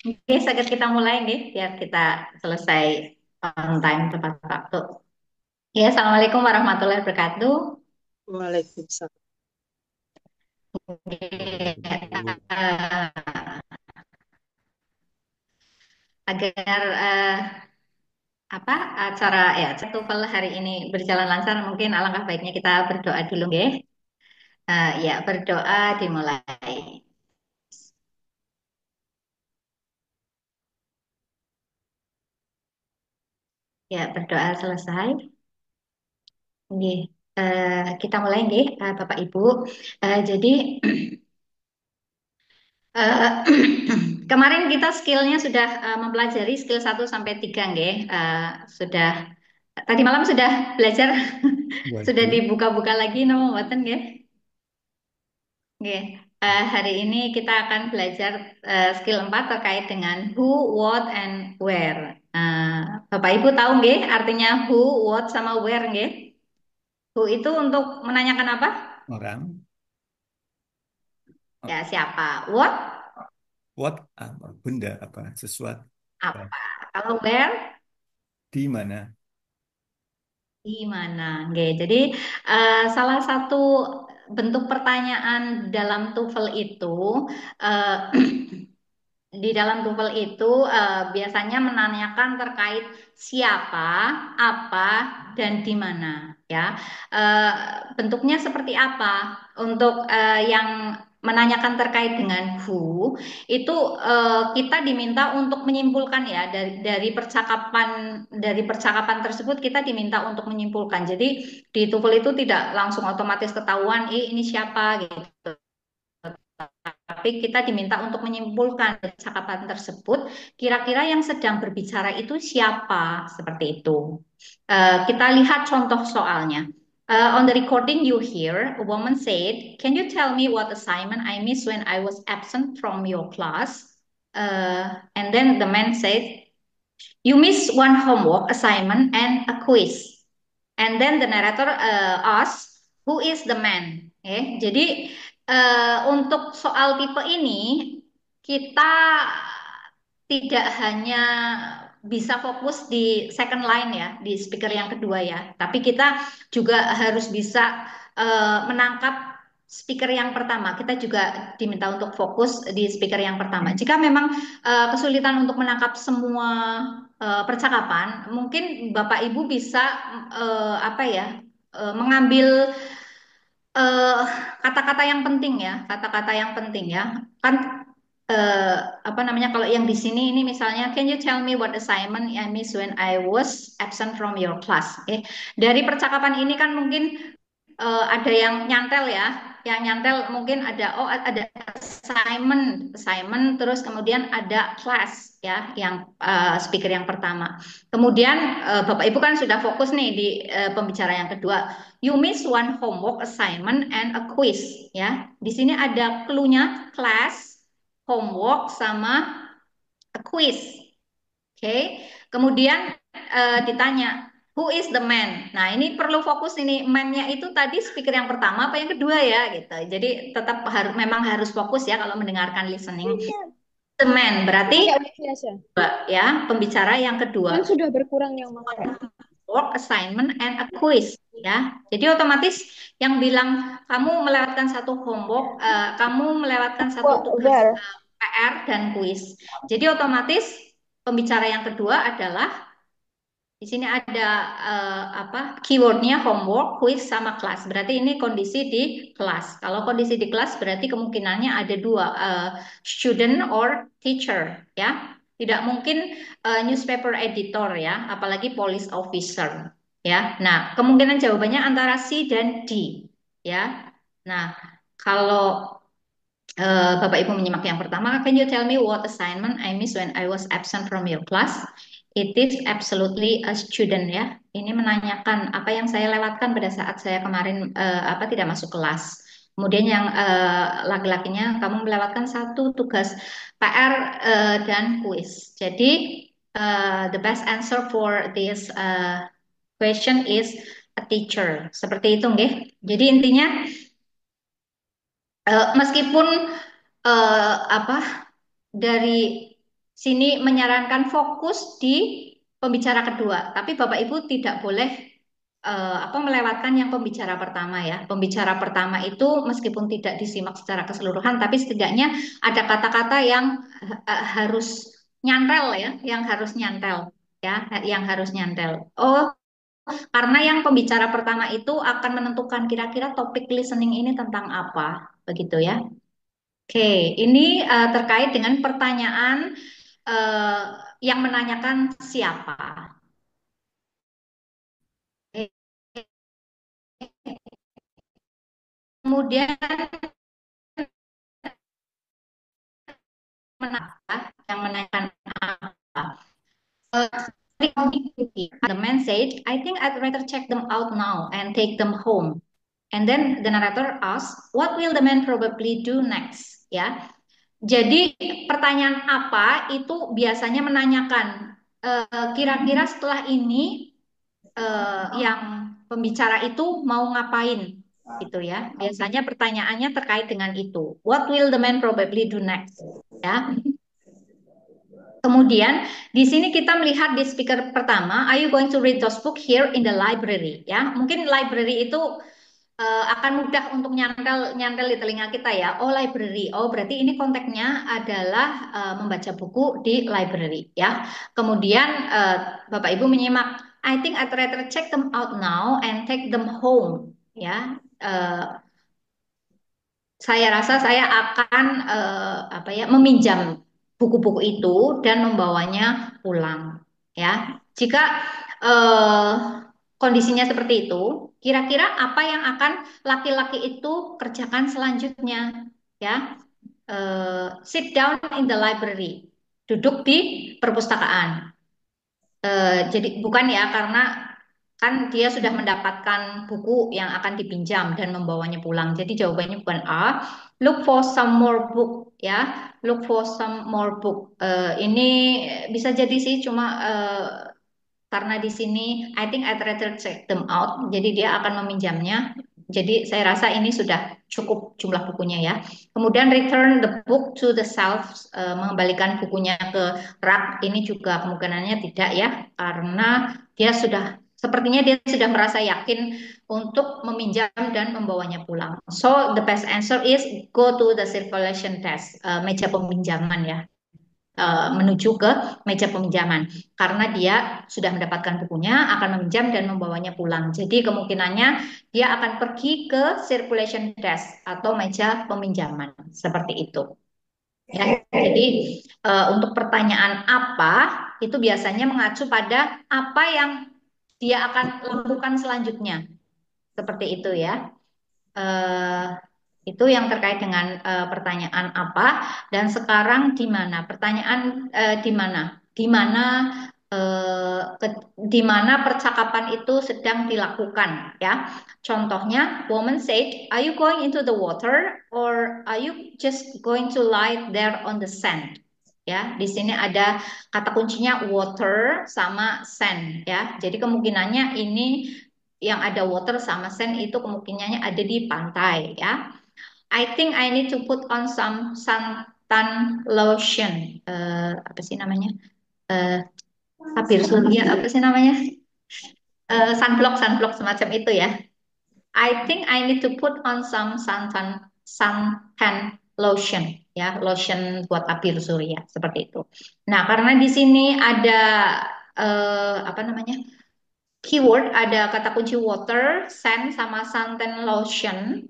Oke, sakit kita mulai nih, biar kita selesai on time tepat waktu. Ya, Assalamualaikum warahmatullahi wabarakatuh. Waalaikumsalam. Oke, Wabarakatuh. agar apa acara ya TOEFL hari ini berjalan lancar, mungkin alangkah baiknya kita berdoa dulu, ya. Ya, berdoa dimulai. Ya, berdoa selesai. Oke, kita mulai, nggih, Bapak Ibu. Jadi Eh, kemarin kita skillnya sudah mempelajari skill 1 sampai 3, nggih. Sudah tadi malam sudah belajar, sudah Waduh, dibuka-buka lagi nama mboten, nggih. Nggih. Hari ini kita akan belajar skill 4 terkait dengan who, what, and where. Bapak Ibu tahu, nggih, artinya who, what, sama where, nggih. Who itu untuk menanyakan apa? orang. Ya, siapa. What, What apa? Benda apa? Sesuatu. Ya. apa. Kalau where, Di mana? di mana? Oke, jadi salah satu bentuk pertanyaan dalam TOEFL itu, eh, di dalam TOEFL itu biasanya menanyakan terkait siapa, apa, dan di mana. Ya, Eh, bentuknya seperti apa? Untuk yang menanyakan terkait dengan who itu kita diminta untuk menyimpulkan, ya, dari percakapan tersebut kita diminta untuk menyimpulkan. Jadi di TOEFL itu tidak langsung otomatis ketahuan, ini siapa gitu, tapi kita diminta untuk menyimpulkan percakapan tersebut, kira-kira yang sedang berbicara itu siapa, seperti itu. Kita lihat contoh soalnya. On the recording you hear, a woman said, "Can you tell me what assignment I missed when I was absent from your class?" And then the man said, "You missed one homework assignment and a quiz." And then the narrator asks, "Who is the man?" Jadi untuk soal tipe ini kita tidak hanya bisa fokus di second line, ya, di speaker yang kedua, ya, tapi kita juga harus bisa menangkap speaker yang pertama. Kita juga diminta untuk fokus di speaker yang pertama. Jika memang kesulitan untuk menangkap semua percakapan, mungkin Bapak Ibu bisa apa ya, mengambil eh, kata-kata yang penting, ya, kata-kata yang penting, ya, kan eh, apa namanya, kalau yang di sini ini misalnya, "Can you tell me what assignment I missed when I was absent from your class?" Dari percakapan ini kan mungkin ada yang nyantel, ya, yang nyantel mungkin ada, oh, ada assignment, assignment, terus kemudian ada class, ya, yang speaker yang pertama. Kemudian Bapak Ibu kan sudah fokus nih di pembicara yang kedua. "You miss one homework assignment and a quiz." Ya, di sini ada clue-nya, class, homework, sama a quiz. Oke, kemudian ditanya, "Who is the man?" Nah, ini perlu fokus, ini man-nya itu tadi speaker yang pertama apa yang kedua, ya, gitu. Jadi tetap harus, memang harus fokus, ya, kalau mendengarkan listening. The man berarti Pakai wifi aja. ya, pembicara yang Kan kedua. sudah berkurang yang pakai. Work assignment and a quiz, ya. Jadi otomatis yang bilang kamu melewatkan satu homework, kamu melewatkan satu tugas Udah. PR dan kuis. Jadi otomatis pembicara yang kedua adalah, di sini ada apa, keywordnya homework, quiz, sama kelas. Berarti ini kondisi di kelas. Kalau kondisi di kelas berarti kemungkinannya ada dua, student or teacher, ya. Tidak mungkin newspaper editor, ya, apalagi police officer, ya. Nah, kemungkinan jawabannya antara C dan D, ya. Nah, kalau Bapak Ibu menyimak yang pertama, "Can you tell me what assignment I missed when I was absent from your class?" It is absolutely a student, ya. Ini menanyakan apa yang saya lewatkan pada saat saya kemarin apa, tidak masuk kelas. Kemudian yang laki-lakinya, "Kamu melewatkan satu tugas PR dan kuis." Jadi the best answer for this question is a teacher. Seperti itu, nggih. Jadi intinya meskipun apa, dari sini menyarankan fokus di pembicara kedua, tapi Bapak Ibu tidak boleh melewatkan yang pembicara pertama ya. Pembicara pertama itu meskipun tidak disimak secara keseluruhan, tapi setidaknya ada kata-kata yang harus nyantel ya, yang harus nyantel ya, yang harus nyantel. Oh, karena yang pembicara pertama itu akan menentukan kira-kira topik listening ini tentang apa, begitu ya. Oke, ini terkait dengan pertanyaan eh, yang menanyakan siapa. Kemudian yang menanyakan apa? Uh, the man said, I think I'd rather check them out now and take them home. And then the narrator asks, what will the man probably do next? Ya, jadi pertanyaan apa itu biasanya menanyakan kira-kira setelah ini yang pembicara itu mau ngapain gitu ya. Biasanya pertanyaannya terkait dengan itu. What will the man probably do next? Ya. Kemudian di sini kita melihat di speaker pertama, are you going to read those book here in the library? Ya, mungkin library itu akan mudah untuk nyantel nyantel di telinga kita ya. Oh library, oh berarti ini konteksnya adalah membaca buku di library ya. Kemudian Bapak Ibu menyimak, I think I'd rather check them out now and take them home ya. Saya rasa saya akan meminjam buku-buku itu dan membawanya pulang ya. Jika eh, kondisinya seperti itu, kira-kira apa yang akan laki-laki itu kerjakan selanjutnya ya? Sit down in the library, duduk di perpustakaan. Jadi bukan ya karena kan dia sudah mendapatkan buku yang akan dipinjam dan membawanya pulang. Jadi jawabannya bukan A. Look for some more book ya. Look for some more book. Ini bisa jadi sih cuma karena di sini I think I'd rather check them out. Jadi dia akan meminjamnya. Jadi saya rasa ini sudah cukup jumlah bukunya ya. Kemudian return the book to the shelf, mengembalikan bukunya ke rak. Ini juga kemungkinannya tidak ya, karena dia sudah sepertinya dia sudah merasa yakin untuk meminjam dan membawanya pulang. So the best answer is go to the circulation desk, meja peminjaman ya, menuju ke meja peminjaman karena dia sudah mendapatkan bukunya akan meminjam dan membawanya pulang. Jadi kemungkinannya dia akan pergi ke circulation desk atau meja peminjaman seperti itu. Ya, jadi untuk pertanyaan apa itu biasanya mengacu pada apa yang dia akan lakukan selanjutnya. Seperti itu ya. Eh, itu yang terkait dengan pertanyaan apa dan sekarang di mana? Pertanyaan di mana? Di mana di mana percakapan itu sedang dilakukan ya. Contohnya, woman said, "Are you going into the water or are you just going to lie there on the sand?" Ya, di sini ada kata kuncinya water sama sand ya. Jadi kemungkinannya ini yang ada water sama sand itu kemungkinannya ada di pantai ya. I think I need to put on some suntan lotion. Apa sih namanya? Eh, tabir surya apa sih namanya? Sunblock, sunblock semacam itu ya. I think I need to put on some suntan lotion ya, lotion buat tabir surya seperti itu. Nah, karena di sini ada apa namanya? Keyword ada kata kunci water, sand, sama suntan lotion.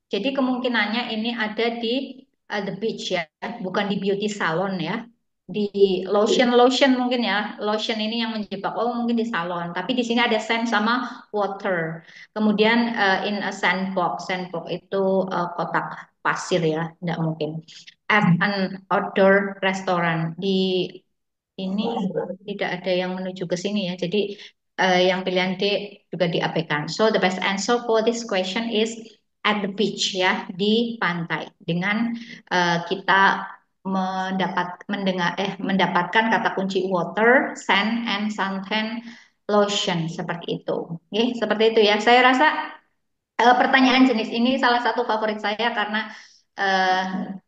Jadi kemungkinannya ini ada di the beach ya, bukan di beauty salon ya. Di lotion lotion mungkin ya, lotion ini yang menjebak. Oh mungkin di salon. Tapi di sini ada sand sama water. Kemudian in a sandbox, sandbox itu kotak pasir ya, tidak mungkin. At an outdoor restaurant di ini tidak ada yang menuju ke sini ya. Jadi yang pilihan D juga diabaikan. So the best answer for this question is at the beach ya, di pantai. Dengan kita mendapatkan kata kunci water, sand, and suntan lotion seperti itu. Oke, seperti itu ya. Saya rasa pertanyaan jenis ini salah satu favorit saya karena eh,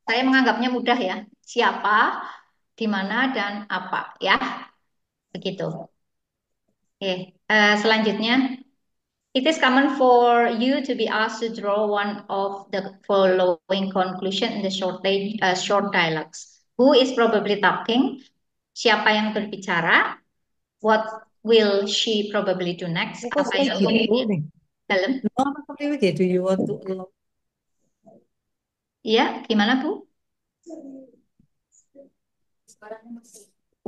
saya menganggapnya mudah ya. Siapa? di mana dan apa ya, begitu. Oke, selanjutnya. It is common for you to be asked to draw one of the following conclusion in the short dialogues. Who is probably talking? Siapa yang berbicara? What will she probably do next? Kok Apa kayak yang gitu mungkin nih? dalam? No, apa kayak do you want to allow? Iya, gimana Bu?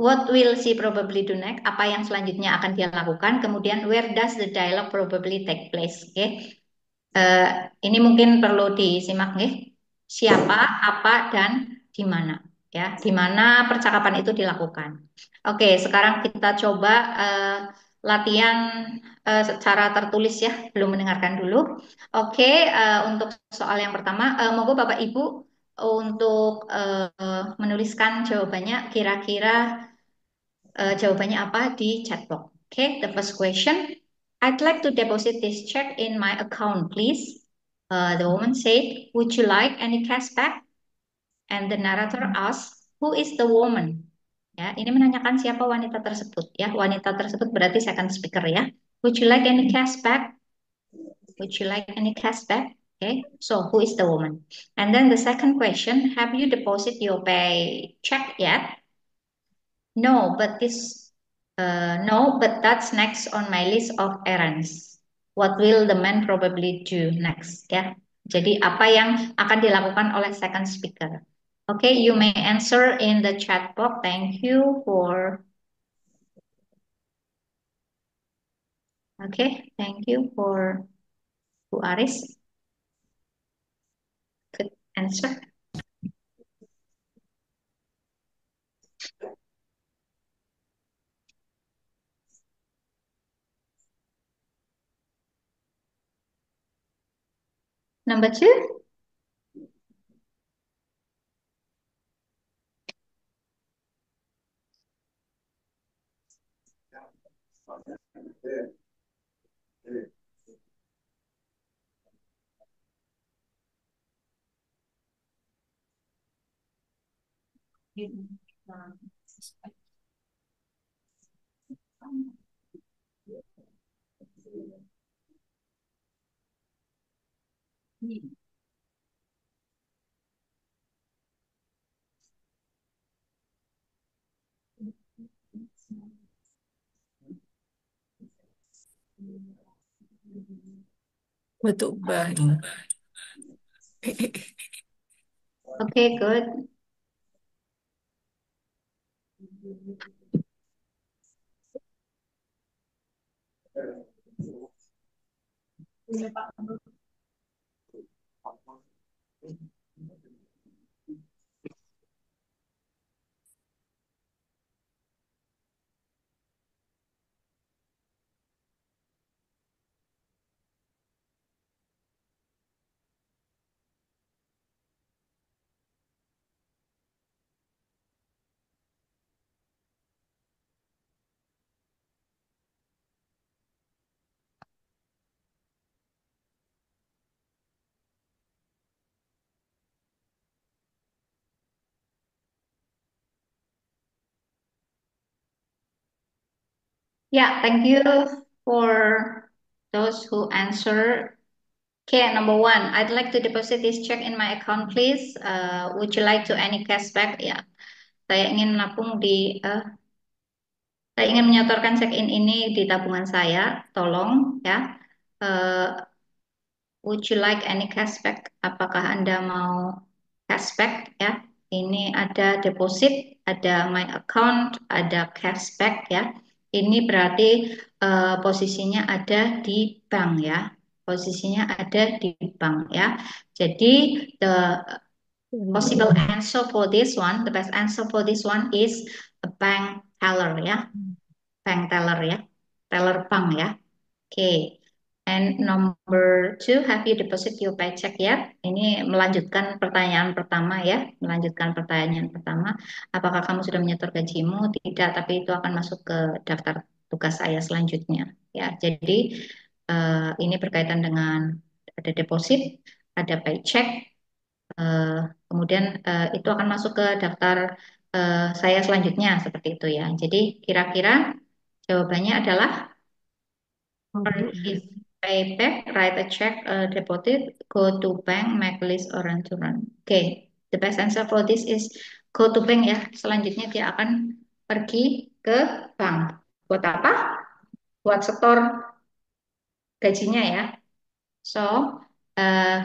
What will she probably do next? Apa yang selanjutnya akan dia lakukan? Kemudian, where does the dialogue probably take place? Oke, Eh, ini mungkin perlu disimak nih. Siapa, apa, dan di mana. Ya, di mana percakapan itu dilakukan. Oke, sekarang kita coba latihan secara tertulis ya, belum mendengarkan dulu. Oke, untuk soal yang pertama, monggo Bapak Ibu untuk menuliskan jawabannya. Kira-kira jawabannya apa di chat box. Okay, the first question. I'd like to deposit this check in my account, please. The woman said, would you like any cashback? And the narrator asked, who is the woman? Ya, ini menanyakan siapa wanita tersebut. Ya, wanita tersebut berarti second speaker ya. Would you like any cashback? Would you like any cashback? Okay, so who is the woman? And then the second question, have you deposit your pay check yet? No, but no, but that's next on my list of errands. What will the man probably do next? Ya, jadi apa yang akan dilakukan oleh second speaker? Okay, you may answer in the chat box. Thank you for. Okay, thank you for Bu Aris. Good answer. Number two. Betul banget. Okay, good. Yeah, thank you for those who answer. Okay, number one, I'd like to deposit this check in my account, please. Would you like to any cashback? Ya, saya ingin menabung saya ingin menyetorkan check in ini di tabungan saya. Tolong ya. Eh, would you like any cashback? Apakah Anda mau cashback ya? Ini ada deposit, ada my account, ada cashback ya. Ini berarti posisinya ada di bank ya. Posisinya ada di bank ya. Jadi the possible answer for this one, the best answer for this one is a bank teller ya. Bank teller ya. Teller bank ya. Oke. And number two, have you deposit your paycheck yet? Ini melanjutkan pertanyaan pertama ya, melanjutkan pertanyaan pertama. Apakah kamu sudah menyetor gajimu? Tidak, tapi itu akan masuk ke daftar tugas saya selanjutnya. Ya, jadi ini berkaitan dengan ada deposit, ada paycheck, kemudian itu akan masuk ke daftar saya selanjutnya seperti itu ya. Jadi kira-kira jawabannya adalah if pay back, write a check, deposit, go to bank, make list or run to run. Oke, the best answer for this is go to bank ya. Selanjutnya dia akan pergi ke bank. Buat apa? Buat setor gajinya ya. So, uh,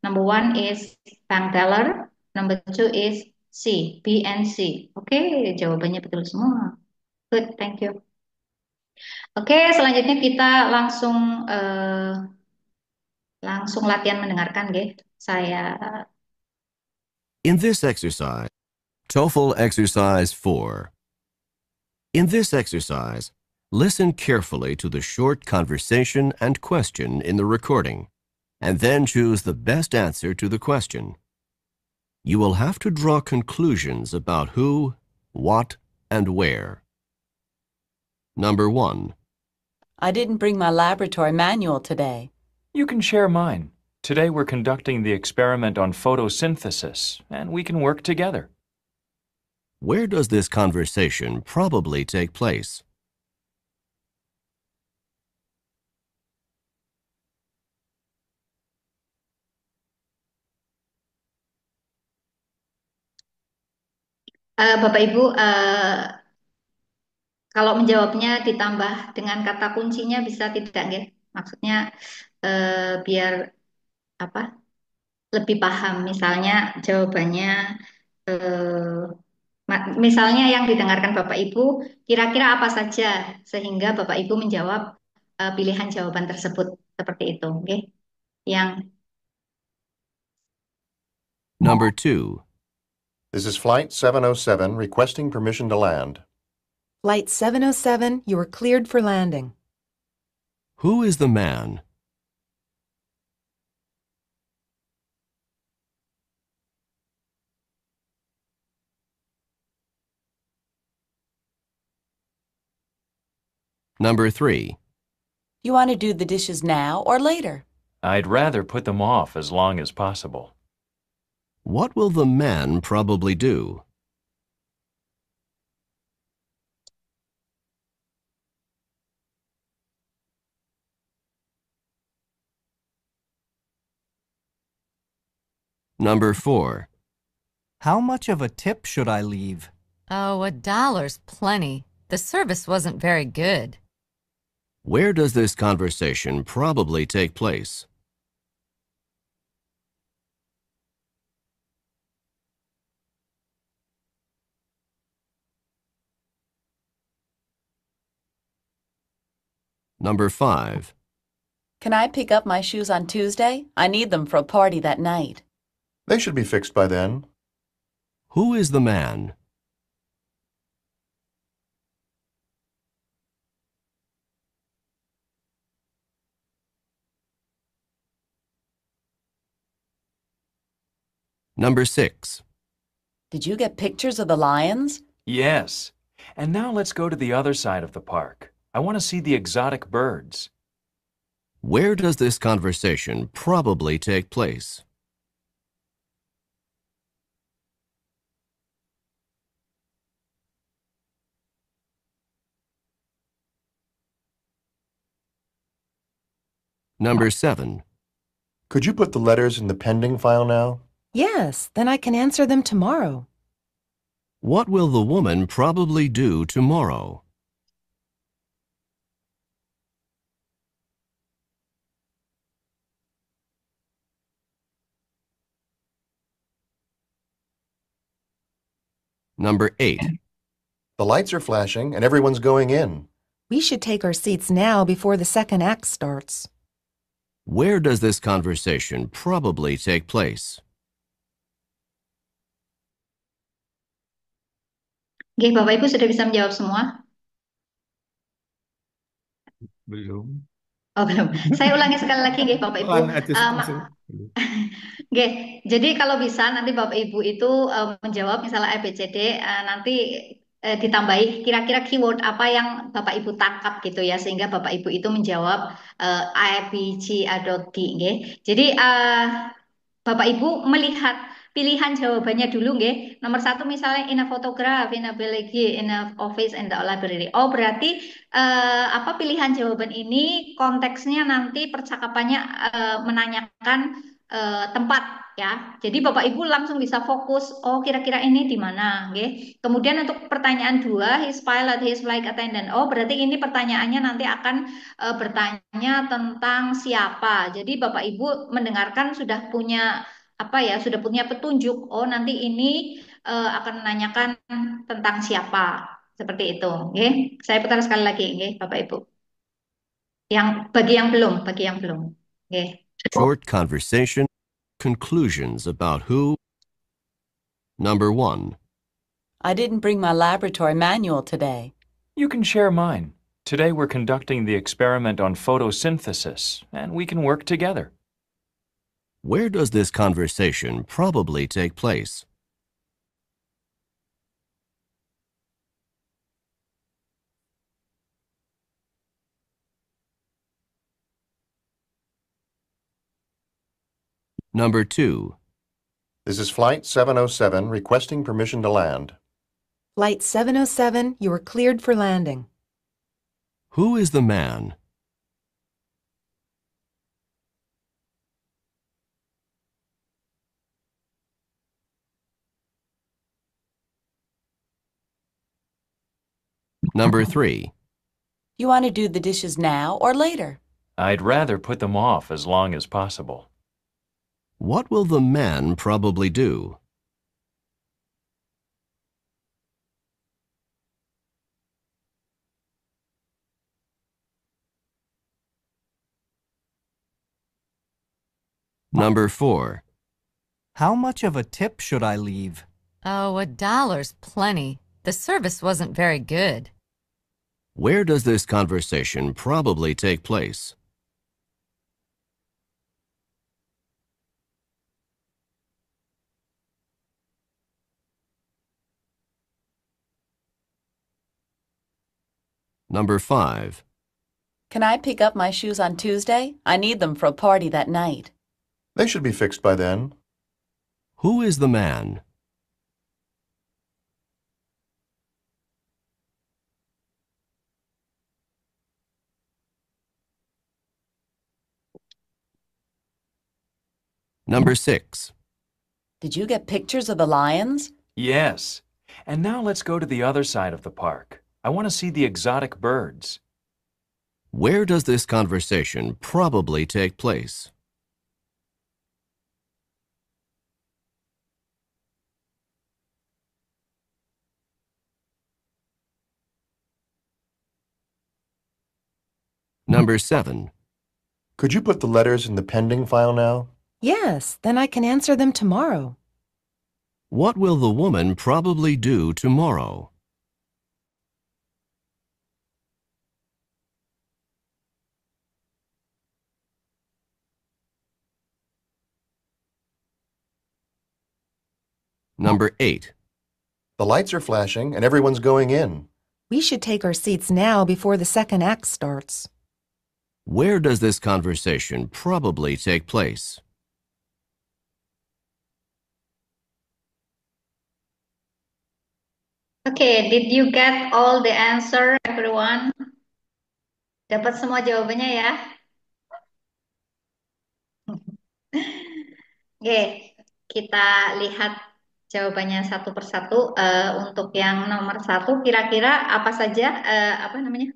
number one is bank teller, number two is C, B and C. Oke, jawabannya betul semua. Good, thank you. Oke, selanjutnya kita langsung langsung latihan mendengarkan, nggih. Saya In this exercise, TOEFL exercise 4. In this exercise, listen carefully to the short conversation and question in the recording, and then choose the best answer to the question. You will have to draw conclusions about who, what, and where. Number 1. I didn't bring my laboratory manual today. You can share mine. Today we're conducting the experiment on photosynthesis, and we can work together. Where does this conversation probably take place? Bapak Ibu, kalau menjawabnya ditambah dengan kata kuncinya bisa tidak, nggih? Maksudnya biar apa? Lebih paham. Misalnya jawabannya misalnya yang didengarkan Bapak Ibu kira-kira apa saja sehingga Bapak Ibu menjawab pilihan jawaban tersebut seperti itu, oke? Yang Number 2. This is Flight 707 requesting permission to land. Flight 707, you are cleared for landing. Who is the man? Number 3. You want to do the dishes now or later? I'd rather put them off as long as possible. What will the man probably do? Number 4. How much of a tip should I leave? Oh, $1's plenty. The service wasn't very good. Where does this conversation probably take place? Number 5. Can I pick up my shoes on Tuesday? I need them for a party that night. They should be fixed by then. Who is the man? Number 6. Did you get pictures of the lions? Yes. And now let's go to the other side of the park. I want to see the exotic birds. Where does this conversation probably take place? Number 7. Could you put the letters in the pending file now? Yes, then I can answer them tomorrow. What will the woman probably do tomorrow? Number 8. The lights are flashing and everyone's going in. We should take our seats now before the second act starts. Where does this conversation probably take place? Oke, Bapak Ibu sudah bisa menjawab semua? Belum. Oh, belum. Saya ulangi sekali lagi, nggih, Bapak Ibu. Belum. Oke, jadi kalau bisa nanti Bapak Ibu itu menjawab misalnya A, B, C, D, nanti ditambahi kira-kira keyword apa yang Bapak Ibu tangkap gitu ya, sehingga Bapak Ibu itu menjawab A, B, C, atau D. Nggih. Jadi Bapak Ibu melihat pilihan jawabannya dulu nggih. Nomor satu misalnya in a photograph, in a village, in a office, in the library. Oh berarti apa pilihan jawaban ini konteksnya nanti percakapannya menanyakan tempat ya. Jadi Bapak Ibu langsung bisa fokus. Oh kira-kira ini di mana, nggih. Kemudian untuk pertanyaan dua, his pilot, his flight attendant. Oh berarti ini pertanyaannya nanti akan bertanya tentang siapa. Jadi Bapak Ibu mendengarkan sudah punya apa ya, sudah punya petunjuk. Oh, nanti ini akan menanyakan tentang siapa. Seperti itu, nggih. Saya putar sekali lagi, nggih, Bapak Ibu. Yang bagi yang belum. Nggih. Short conversation, conclusions about who. Number 1. I didn't bring my laboratory manual today. You can share mine. Today we're conducting the experiment on photosynthesis, and we can work together. Where does this conversation probably take place? Number 2. This is Flight 707 requesting permission to land. Flight 707, you are cleared for landing. Who is the man? Number 3. You want to do the dishes now or later? I'd rather put them off as long as possible. What will the man probably do? Number 4. How much of a tip should I leave? Oh, $1's plenty. The service wasn't very good. Where does this conversation probably take place? Number 5. Can I pick up my shoes on Tuesday? I need them for a party that night. They should be fixed by then. Who is the man? Number 6. Did you get pictures of the lions? Yes. And now let's go to the other side of the park. I want to see the exotic birds. Where does this conversation probably take place? Number 7. Could you put the letters in the pending file now? Yes, then I can answer them tomorrow. What will the woman probably do tomorrow? Number 8. The lights are flashing and everyone's going in. We should take our seats now before the second act starts. Where does this conversation probably take place? Okay, did you get all the answer, everyone? Dapat semua jawabannya ya? Oke, kita lihat jawabannya satu persatu. Untuk yang nomor satu, kira-kira apa saja, apa namanya,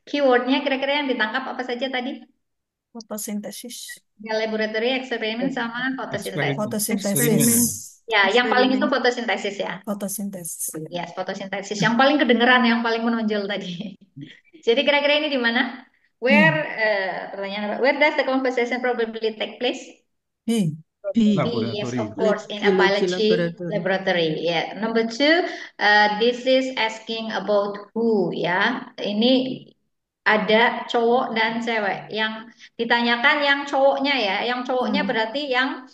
keywordnya kira-kira yang ditangkap apa saja tadi? Fotosintesis. Ya, laboratory experiment sama fotosintesis. Fotosintesis. Ya, yang paling itu fotosintesis ya. Fotosintesis. Ya, fotosintesis. Yang paling kedengeran, yang paling menonjol tadi. Jadi kira-kira ini di mana? Pertanyaan apa? Where does the conversation probably take place? B. Yes, of course, in a biology laboratory. Yeah. Number 2, this is asking about who. Ya, ini ada cowok dan cewek. Yang ditanyakan yang cowoknya ya. Yang cowoknya berarti yang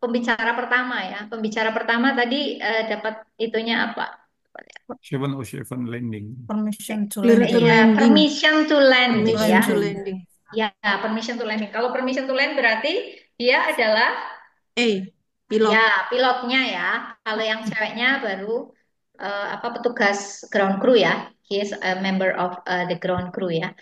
pembicara pertama ya. Pembicara pertama tadi dapat itunya apa? 707 landing. Permission to Iya, landing. permission to land ya. Permission to landing. Ya, permission to landing. Kalau permission to land berarti dia adalah A. Pilot. Ya, pilotnya ya. Kalau yang ceweknya baru petugas ground crew ya. He is a member of the ground crew ya.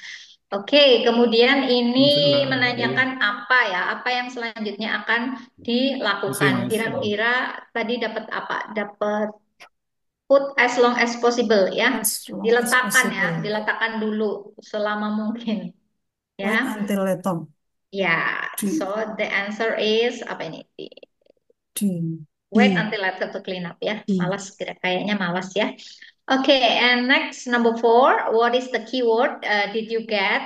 Oke, kemudian ini menanyakan apa ya? Apa yang selanjutnya akan dilakukan? Kira-kira tadi dapat apa? Dapat put as long as possible ya. As long as Diletakkan ya, possible. diletakkan dulu selama mungkin Wait ya. until later. Ya, D. so the answer is apa ini? D. Wait E. until later to clean up ya. E. Malas kayaknya malas ya. Oke, and next number 4, what is the keyword? Did you get?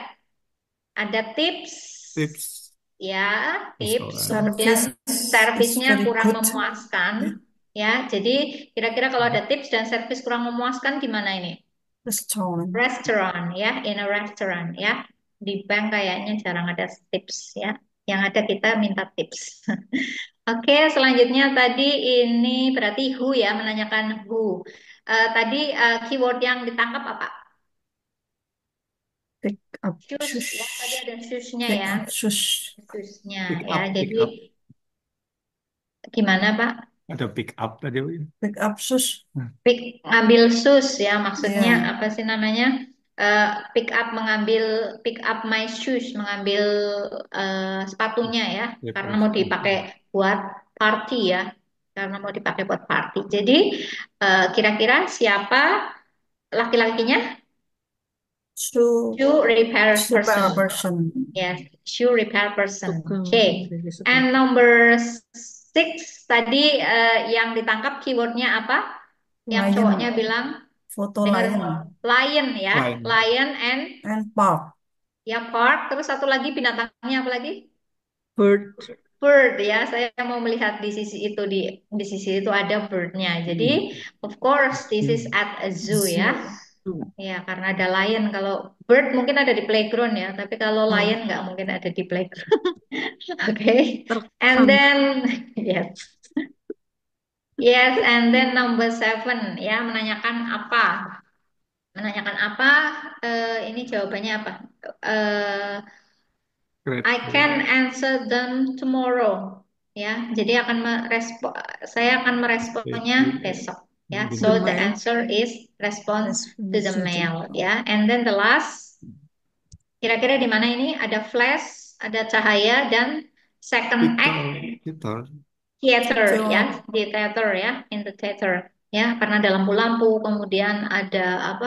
Ada tips. Tips. Ya, tips. Alright. Kemudian Service is servisnya very kurang good. memuaskan. Yeah. Ya, jadi kira-kira kalau ada tips dan servis kurang memuaskan di mana ini? Restaurant. Restaurant ya, in a restaurant ya. Di bank kayaknya jarang ada tips ya. Yang ada kita minta tips. Oke, selanjutnya tadi ini berarti who ya, menanyakan who. Tadi keyword yang ditangkap apa? Pick up Shoes ya, tadi ada shoes-nya Pick ya. up shoes. Shoes-nya Pick ya. up, pick Jadi up. gimana Pak? Ada pick up tadi. Pick up shoes. Ngambil shoes ya, maksudnya Yeah. apa sih namanya? Pick up my shoes, mengambil sepatunya ya, Ya, karena mau dipakai buat party ya, karena mau dipakai buat party. Jadi kira-kira siapa laki-lakinya? Shoe Shoe repair repair person. person. Yes, shoe repair person. Tukang Okay. repair. And number 6 tadi yang ditangkap keywordnya apa? Yang Lion. cowoknya bilang Foto dengar lion. lion ya, Lion. lion And park. ya park. Terus satu lagi binatangnya apa lagi? Bird. Bird ya. Saya mau melihat di sisi itu di sisi itu ada birdnya. Jadi of course this is at a zoo ya. Ya karena ada lion. Kalau bird mungkin ada di playground ya, tapi kalau lion nggak mungkin ada di playground. Oke. And then yes. Yes, and then number 7 ya, menanyakan apa? Menanyakan apa? Ini jawabannya apa? I can answer them tomorrow. Ya, jadi saya akan meresponnya besok. Ya, so the answer is response to the mail. Ya, and then the last, kira-kira di mana ini? Ada flash, ada cahaya, dan second act. Theater ya, di theater ya, in the theater ya, karena ada lampu-lampu, kemudian ada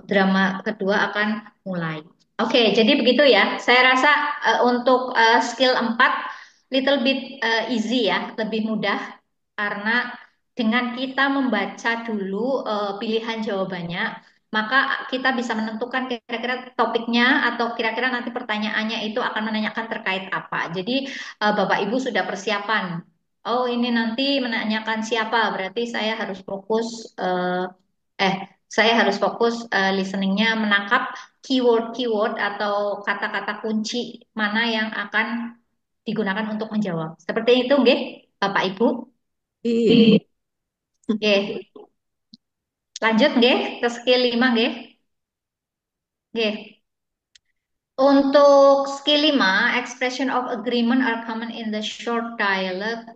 drama kedua akan mulai. Oke, jadi begitu ya. Saya rasa untuk skill 4 little bit easy ya, lebih mudah karena dengan kita membaca dulu pilihan jawabannya, maka kita bisa menentukan kira-kira topiknya atau kira-kira nanti pertanyaannya itu akan menanyakan terkait apa. Jadi Bapak Ibu sudah persiapan. Oh, ini nanti menanyakan siapa, berarti saya harus fokus saya harus fokus listeningnya menangkap keyword-keyword atau kata-kata kunci mana yang akan digunakan untuk menjawab. Seperti itu, nggih, Bapak Ibu. Nggih. Lanjut nggih ke skill 5 nggih. Nggih. Untuk skill 5, expression of agreement are common in the short dialogue.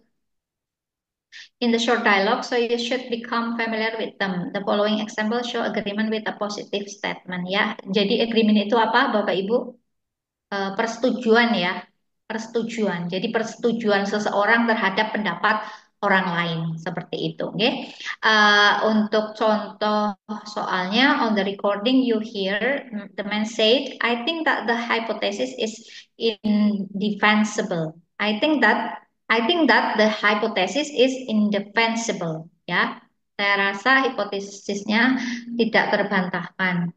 In the short dialogue, so you should become familiar with them. The following example show agreement with a positive statement ya. Jadi agreement itu apa, Bapak Ibu? Persetujuan ya, persetujuan. Jadi persetujuan seseorang terhadap pendapat orang lain seperti itu. Okay? Untuk contoh soalnya on the recording you hear the man said, I think that the hypothesis is indefensible. I think that the hypothesis is indefensible. Ya, saya rasa hipotesisnya tidak terbantahkan.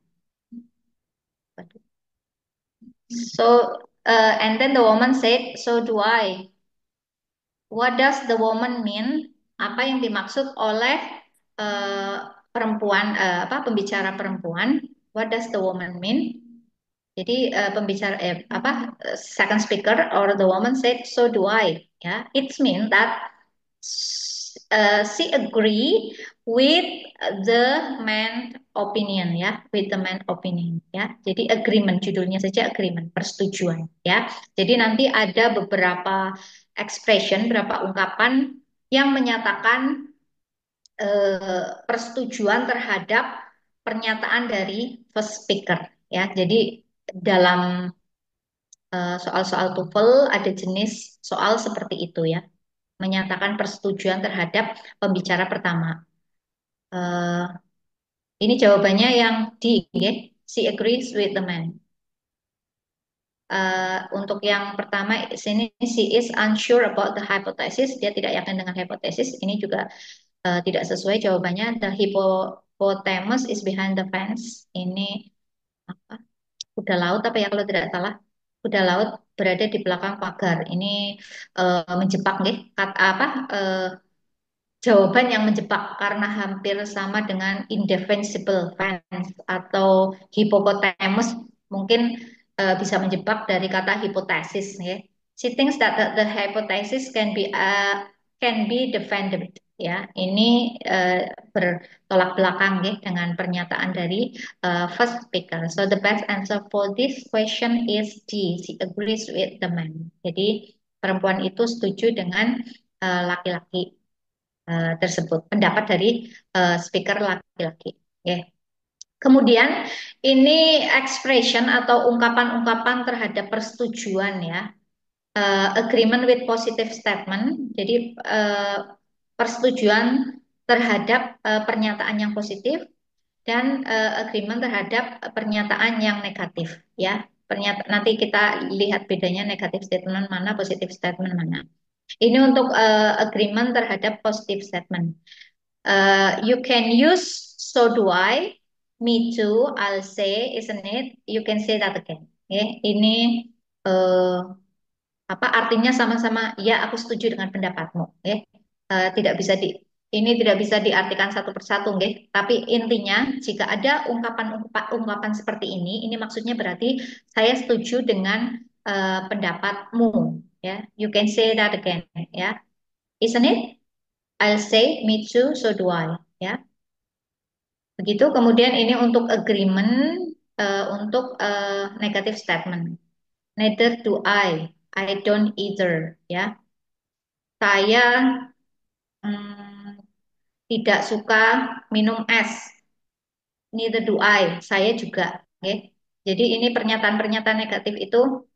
So, and then the woman said, so do I. What does the woman mean? Apa yang dimaksud oleh perempuan, pembicara perempuan? What does the woman mean? Jadi pembicara second speaker or the woman said, so do I. Ya, it means that she agree with the man opinion ya, with the man opinion ya. Jadi agreement, judulnya saja agreement, persetujuan ya. Jadi nanti ada beberapa expression, berapa ungkapan yang menyatakan persetujuan terhadap pernyataan dari first speaker ya. Jadi dalam soal-soal TOEFL ada jenis soal seperti itu ya, menyatakan persetujuan terhadap pembicara pertama. Eh, ini jawabannya yang D, ya. She agrees with the man. Untuk yang pertama sini she is unsure about the hypothesis, dia tidak yakin dengan hipotesis. Ini juga tidak sesuai jawabannya. The hippopotamus is behind the fence. Ini apa? Kuda laut apa ya kalau tidak salah? Kuda laut berada di belakang pagar. Ini menjebak nih. Kata apa? Jawaban yang menjebak karena hampir sama dengan indefensible fence atau hippopotamus mungkin bisa menjebak dari kata hipotesis ya. She thinks that the hypothesis can be defended ya. Ini bertolak belakang ya dengan pernyataan dari first speaker. So the best answer for this question is D. She agrees with the man. Jadi perempuan itu setuju dengan laki-laki tersebut, pendapat dari speaker laki-laki. Ya. Kemudian ini expression atau ungkapan-ungkapan terhadap persetujuan ya. Agreement with positive statement. Jadi persetujuan terhadap pernyataan yang positif dan agreement terhadap pernyataan yang negatif ya. Nanti kita lihat bedanya negatif statement mana, positive statement mana. Ini untuk agreement terhadap positive statement. You can use so do I, me too, I'll say, isn't it? You can say that again. Ini apa artinya sama-sama ya aku setuju dengan pendapatmu. Tidak bisa ini tidak bisa diartikan satu persatu, tapi intinya jika ada ungkapan seperti ini maksudnya berarti saya setuju dengan pendapatmu. Ya, you can say that again. Ya, isn't it? I'll say me too, so do I. Ya, begitu. Kemudian ini untuk agreement, untuk negative statement. Neither do I don't either. Ya, saya tidak suka minum es. Neither do I. Saya juga. Jadi ini pernyataan-pernyataan negatif itu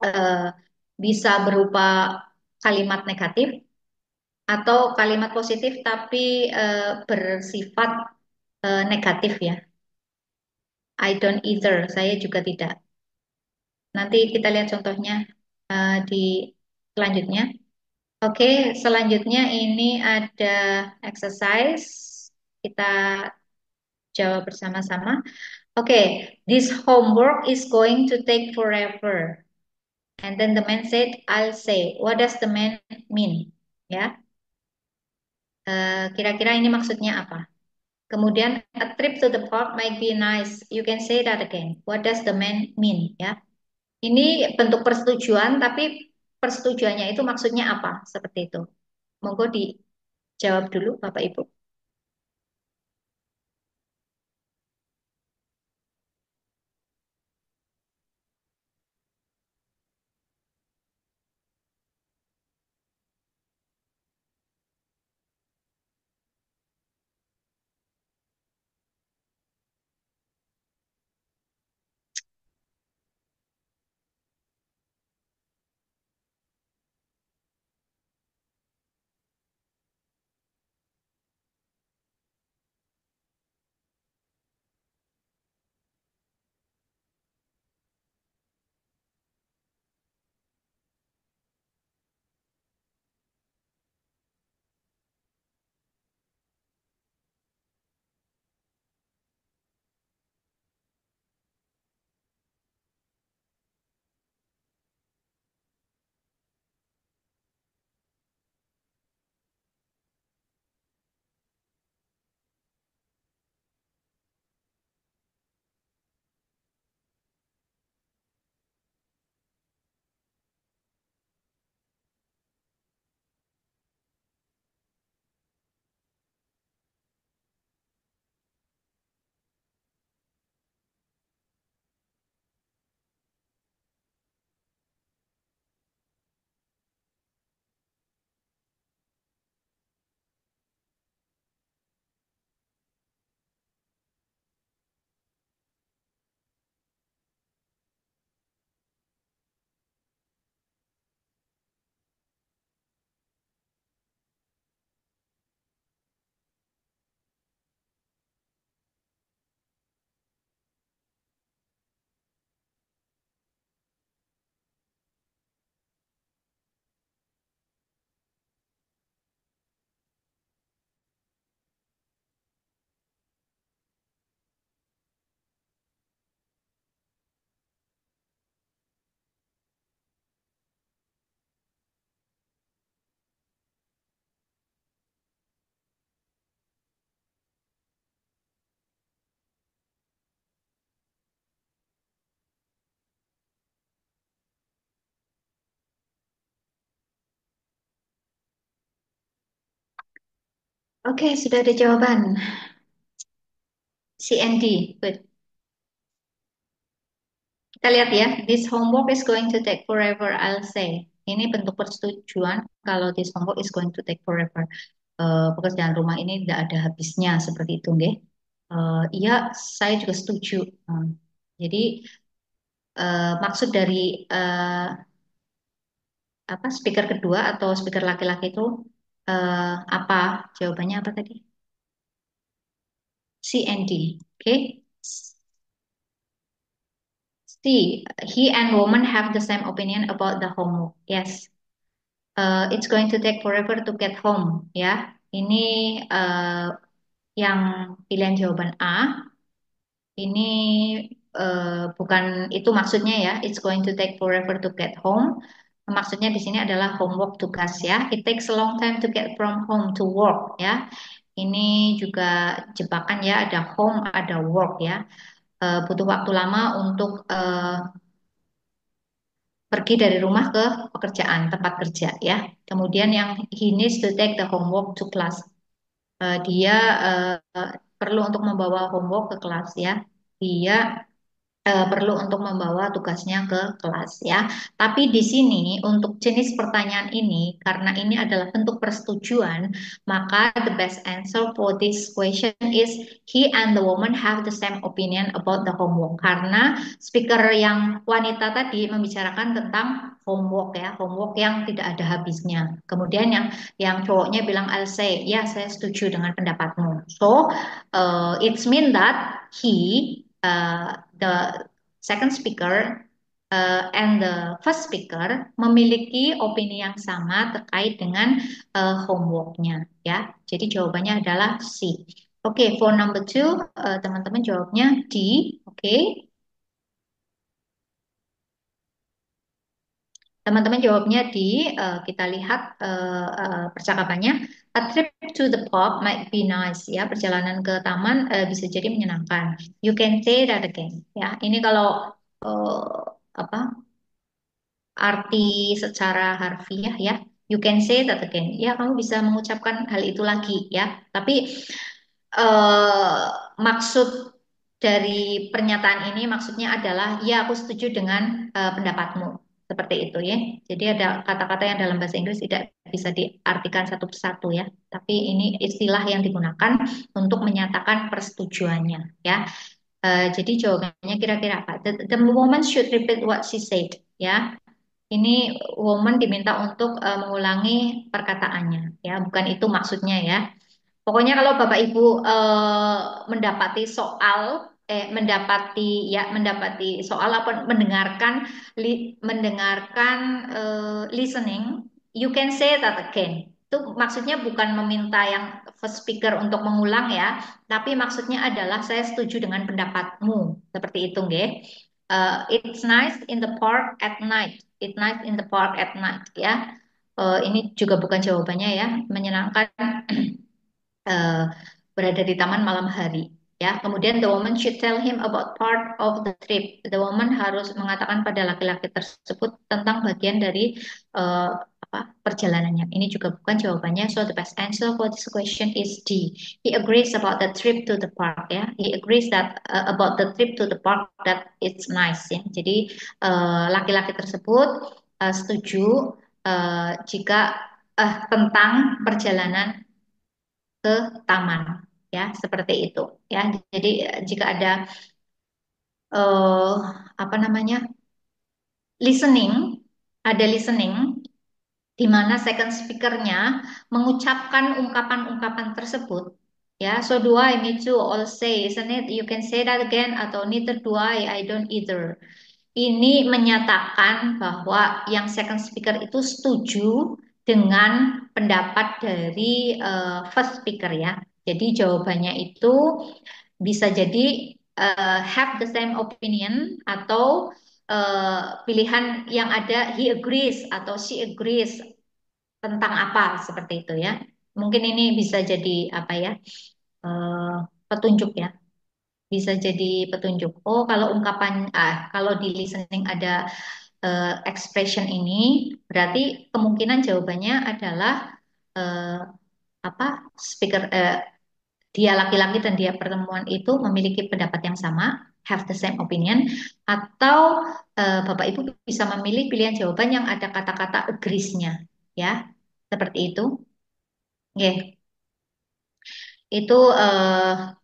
eh, bisa berupa kalimat negatif atau kalimat positif tapi bersifat negatif ya. I don't either, saya juga tidak. Nanti kita lihat contohnya di selanjutnya. Oke, selanjutnya ini ada exercise. Kita jawab bersama-sama. Oke, this homework is going to take forever. And then the man said, I'll say. What does the man mean? Ya, kira-kira ini maksudnya apa? Kemudian a trip to the park might be nice. You can say that again. What does the man mean? Ya, ini bentuk persetujuan, tapi persetujuannya itu maksudnya apa? Seperti itu. Monggo dijawab dulu, Bapak Ibu. Oke, sudah ada jawaban. C and D. Good. Kita lihat ya. This homework is going to take forever, I'll say. Ini bentuk persetujuan kalau this homework is going to take forever. Pekerjaan rumah ini tidak ada habisnya seperti itu, nggih. Iya, saya juga setuju. Jadi maksud dari apa speaker kedua atau speaker laki-laki itu apa? Jawabannya apa tadi? C and D. Oke. C. He and woman have the same opinion about the homework. Yes. It's going to take forever to get home. Ya. Ini yang pilihan jawaban A. Ini bukan itu maksudnya ya. It's going to take forever to get home. Maksudnya di sini adalah homework tugas ya. It takes a long time to get from home to work ya. Ini juga jebakan ya. Ada home, ada work ya. Butuh waktu lama untuk pergi dari rumah ke pekerjaan, tempat kerja ya. Kemudian yang he needs to take the homework to class. Dia perlu untuk membawa homework ke kelas ya. Dia perlu untuk membawa tugasnya ke kelas ya. Tapi di sini untuk jenis pertanyaan ini karena ini adalah bentuk persetujuan, maka the best answer for this question is he and the woman have the same opinion about the homework. Karena speaker yang wanita tadi membicarakan tentang homework ya, homework yang tidak ada habisnya. Kemudian yang cowoknya bilang I'll say, ya saya setuju dengan pendapatmu. So it's mean that the second speaker and the first speaker memiliki opini yang sama terkait dengan homeworknya ya. Jadi jawabannya adalah C. Oke, for number two, teman-teman jawabnya D. Oke. Teman-teman jawabnya di kita lihat percakapannya. A trip to the park might be nice ya. Perjalanan ke taman bisa jadi menyenangkan. You can say that again ya. Ini kalau apa arti secara harfiah ya. You can say that again. Ya, kamu bisa mengucapkan hal itu lagi ya. Tapi maksud dari pernyataan ini maksudnya adalah ya aku setuju dengan pendapatmu. Seperti itu ya. Jadi ada kata-kata yang dalam bahasa Inggris tidak bisa diartikan satu persatu ya. Tapi ini istilah yang digunakan untuk menyatakan persetujuannya ya. Jadi jawabannya kira-kira apa? The woman should repeat what she said ya. Ini woman diminta untuk mengulangi perkataannya ya. Bukan itu maksudnya ya. Pokoknya kalau Bapak Ibu mendapati soal mendapati soal apa mendengarkan listening, you can say that again. Itu maksudnya bukan meminta yang first speaker untuk mengulang ya, tapi maksudnya adalah saya setuju dengan pendapatmu. Seperti itu, nggih. It's nice in the park at night. It's nice in the park at night ya. Ini juga bukan jawabannya ya, menyenangkan berada di taman malam hari ya. Kemudian the woman should tell him about part of the trip. The woman harus mengatakan pada laki-laki tersebut tentang bagian dari perjalanannya. Ini juga bukan jawabannya. So the best answer for this question is D. He agrees about the trip to the park ya. He agrees that about the trip to the park that it's nice ya. Jadi laki-laki tersebut setuju jika tentang perjalanan ke taman ya, seperti itu ya. Jadi jika ada apa namanya listening, ada listening di mana second speakernya mengucapkan ungkapan-ungkapan tersebut ya. So do I, me too, all say, isn't it? You can say that again atau neither do I don't either. Ini menyatakan bahwa yang second speaker itu setuju dengan pendapat dari first speaker ya. Jadi jawabannya itu bisa jadi have the same opinion atau pilihan yang ada he agrees atau she agrees tentang apa seperti itu ya. Mungkin ini bisa jadi apa ya petunjuk ya. Bisa jadi petunjuk. Oh, kalau kalau di listening ada expression ini, berarti kemungkinan jawabannya adalah speaker dia laki-laki dan dia perempuan itu memiliki pendapat yang sama, have the same opinion, atau Bapak Ibu bisa memilih pilihan jawaban yang ada kata-kata agrees-nya, ya, seperti itu. Oke, itu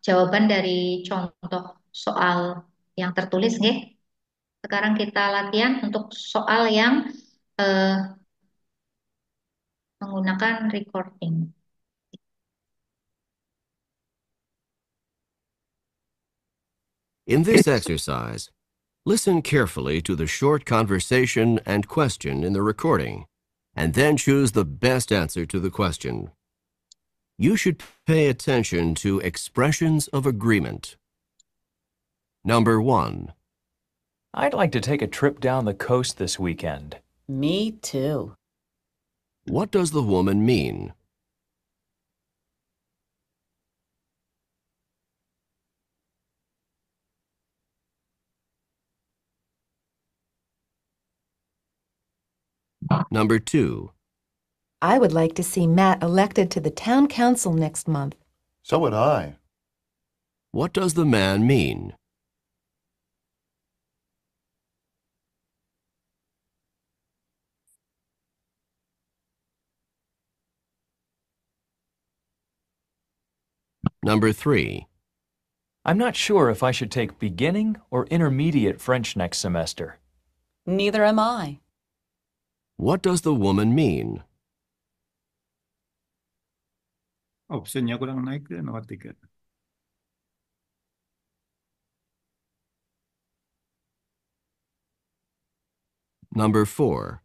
jawaban dari contoh soal yang tertulis, nggih. Sekarang kita latihan untuk soal yang menggunakan recording. In this exercise, listen carefully to the short conversation and question in the recording, and then choose the best answer to the question. You should pay attention to expressions of agreement. Number 1. I'd like to take a trip down the coast this weekend. Me too. What does the woman mean? Number 2. I would like to see Matt elected to the town council next month. So would I. What does the man mean? Number 3. I'm not sure if I should take beginning or intermediate French next semester. Neither am I. What does the woman mean? Optionnya kurang naik ke nomor 3. Number 4.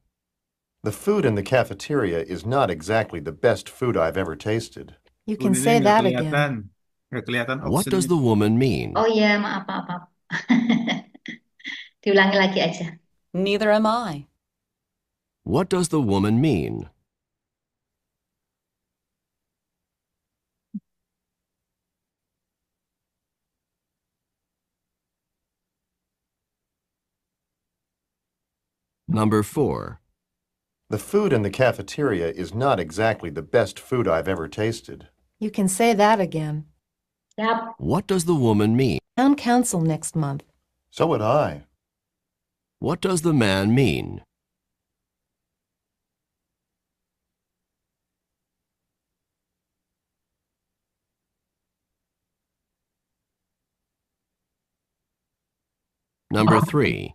The food in the cafeteria is not exactly the best food I've ever tasted. You can say that again. Nggak kelihatan What does optionnya. the woman mean? Oh ya, maaf. Diulangi lagi aja. Neither am I. What does the woman mean? Number 4. The food in the cafeteria is not exactly the best food I've ever tasted. You can say that again. Yap. What does the woman mean? Town council next month. So would I. What does the man mean? Number 3.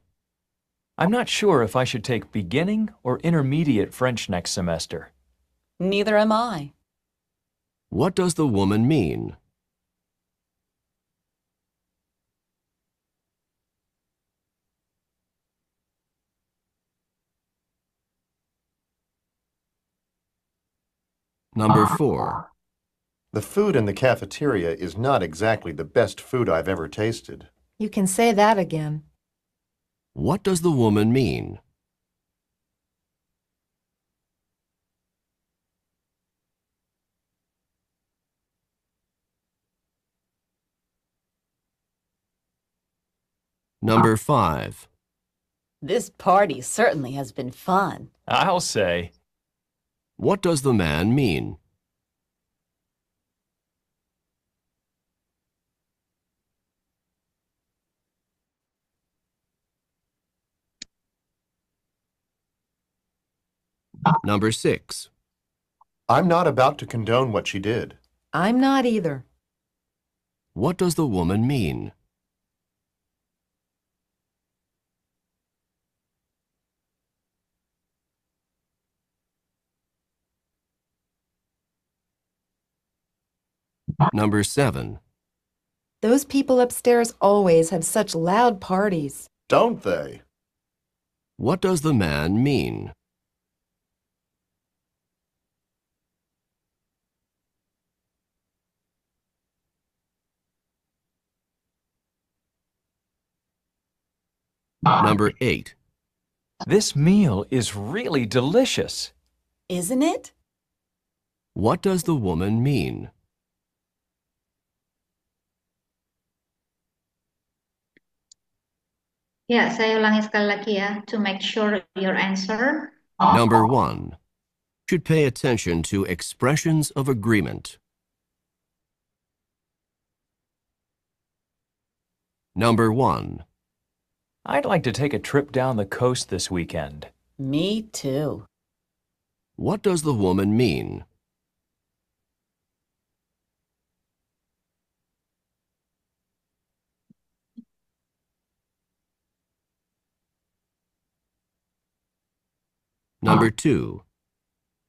I'm not sure if I should take beginning or intermediate French next semester. Neither am I. What does the woman mean? Number 4. The food in the cafeteria is not exactly the best food I've ever tasted. You can say that again. What does the woman mean? Number 5. This party certainly has been fun. I'll say. What does the man mean? Number 6. I'm not about to condone what she did. I'm not either. What does the woman mean? Number 7. Those people upstairs always have such loud parties. Don't they? What does the man mean? Number 8. This meal is really delicious. Isn't it? What does the woman mean? Ya, saya ulangi sekali lagi ya. To make sure your answer. Number 1. should pay attention to expressions of agreement. Number 1. I'd like to take a trip down the coast this weekend. Me too. What does the woman mean? Number 2.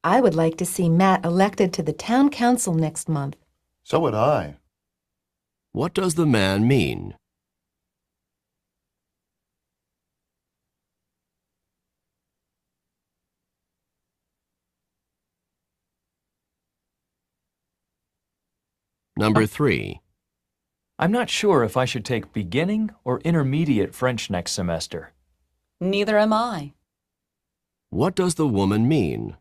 I would like to see Matt elected to the town council next month. So would I. What does the man mean? Number 3. I'm not sure if I should take beginning or intermediate French next semester. Neither am I. What does the woman mean?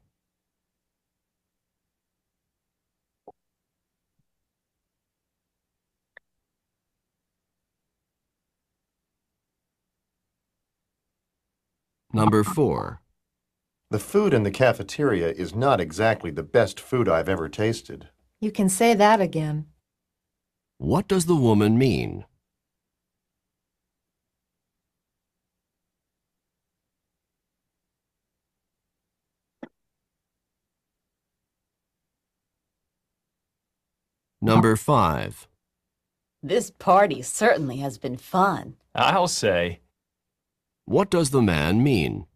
Number 4. The food in the cafeteria is not exactly the best food I've ever tasted. You can say that again. What does the woman mean? Number 5. This party certainly has been fun. I'll say. What does the man mean?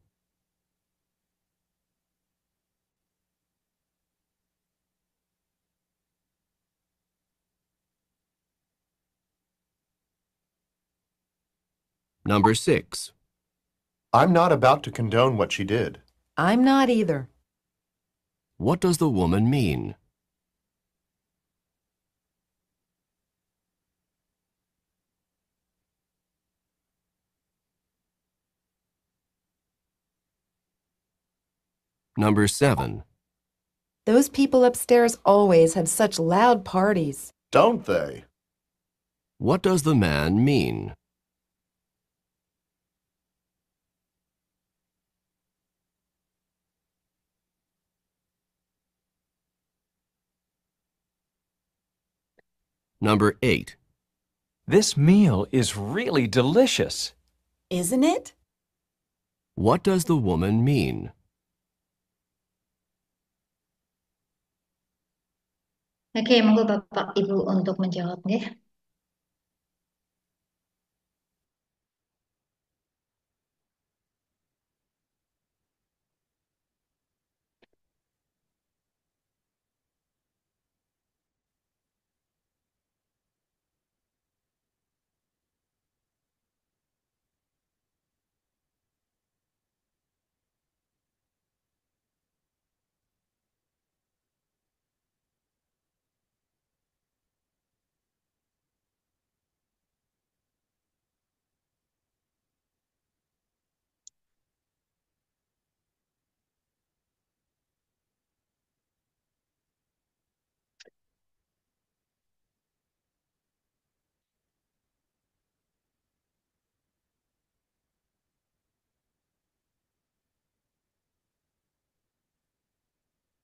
Number 6. I'm not about to condone what she did. I'm not either. What does the woman mean? Number 7. Those people upstairs always have such loud parties. Don't they? What does the man mean? Number 8. This meal is really delicious. Isn't it? What does the woman mean? Oke, monggo Bapak Ibu untuk menjawab nggih.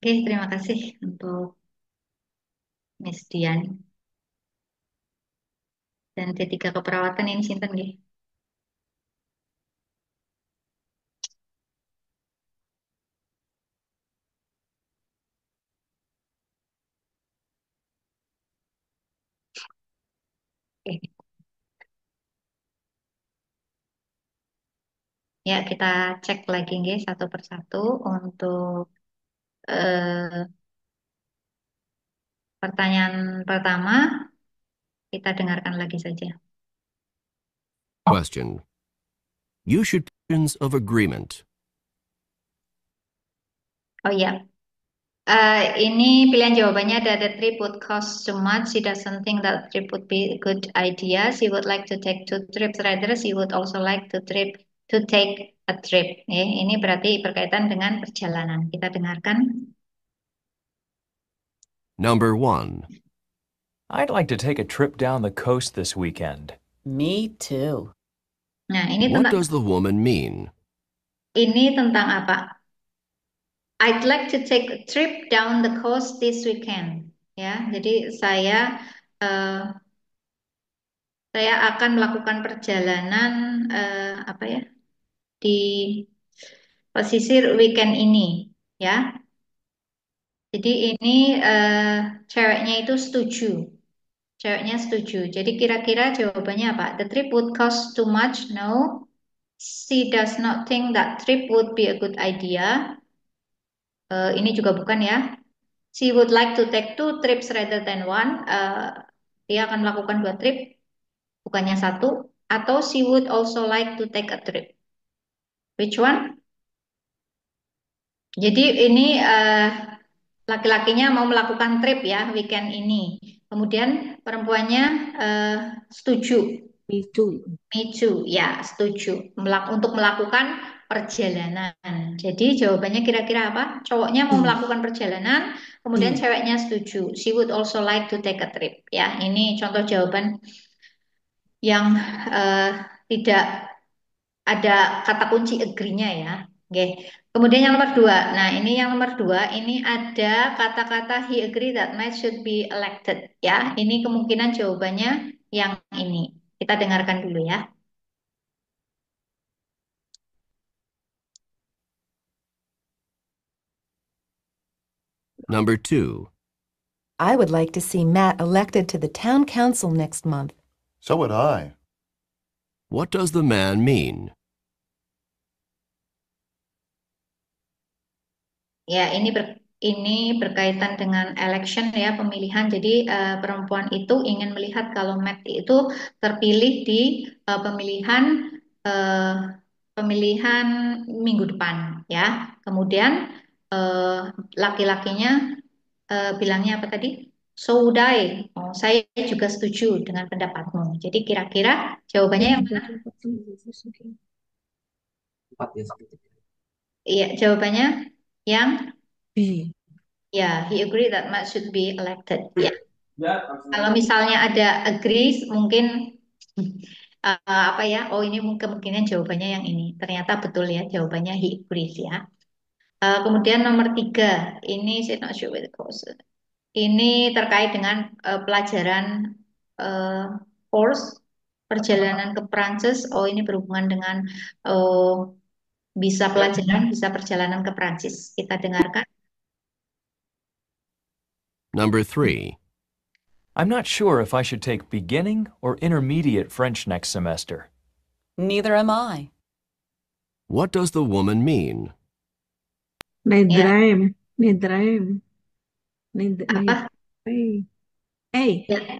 Oke, terima kasih untuk Miss Dian. Dan T3 keperawatan ini sinten nggih? Oke. Ya, kita cek lagi nggih satu persatu untuk eh, pertanyaan pertama. Kita dengarkan lagi saja. Question. You should mentions of agreement. Oh iya, ini pilihan jawabannya ada the trip would cost too much. She doesn't think that trip would be a good idea. She would like to take 2 trips. Rather, she would also like to take a trip. Ini berarti berkaitan dengan perjalanan. Kita dengarkan. Number 1. I'd like to take a trip down the coast this weekend. Me too. Nah, ini What tentang does the woman mean? ini tentang apa? I'd like to take a trip down the coast this weekend. Ya, jadi eh, saya akan melakukan perjalanan apa ya di pesisir weekend ini. Ya, jadi ini ceweknya itu setuju. Ceweknya setuju. Jadi kira-kira jawabannya apa? The trip would cost too much? No. She does not think that trip would be a good idea. Ini juga bukan ya. She would like to take two trips rather than one. Dia akan melakukan dua trip, bukannya satu. Atau she would also like to take a trip. Which one? Jadi ini laki-lakinya mau melakukan trip ya weekend ini. Kemudian perempuannya setuju. Me too. Me too, ya setuju. Untuk melakukan perjalanan. Jadi jawabannya kira-kira apa? Cowoknya mau melakukan perjalanan, kemudian ceweknya setuju. She would also like to take a trip. Ya, ini contoh jawaban yang tidak ada kata kunci agree-nya ya. Oke. Kemudian yang nomor dua. Nah, ini yang nomor dua. Ini ada kata-kata he agree that Matt should be elected. Ya, ini kemungkinan jawabannya yang ini. Kita dengarkan dulu ya. Number 2. I would like to see Matt elected to the town council next month. So would I. What does the man mean? Ya, ini berkaitan dengan election ya, pemilihan. Jadi perempuan itu ingin melihat kalau Matt itu terpilih di eh, pemilihan minggu depan ya. Kemudian laki-lakinya bilangnya apa tadi? So would I. Oh, saya juga setuju dengan pendapatmu. Jadi kira-kira jawabannya yang mana? Iya, jawabannya yang B. ya, he agree that Matt should be elected. Ya. Kalau misalnya ada agree, mungkin apa ya? Oh, ini kemungkinan jawabannya yang ini. Ternyata betul ya, jawabannya he agrees ya. Kemudian nomor tiga, ini saya not sure with the course. Ini terkait dengan pelajaran course perjalanan ke Prancis. Oh, ini berhubungan dengan bisa perjalanan ke Prancis. Kita dengarkan. Number 3. I'm not sure if I should take beginning or intermediate French next semester. Neither am I. What does the woman mean? Neither Ya. I am. Neither I am. Neither Apa? A. Ya.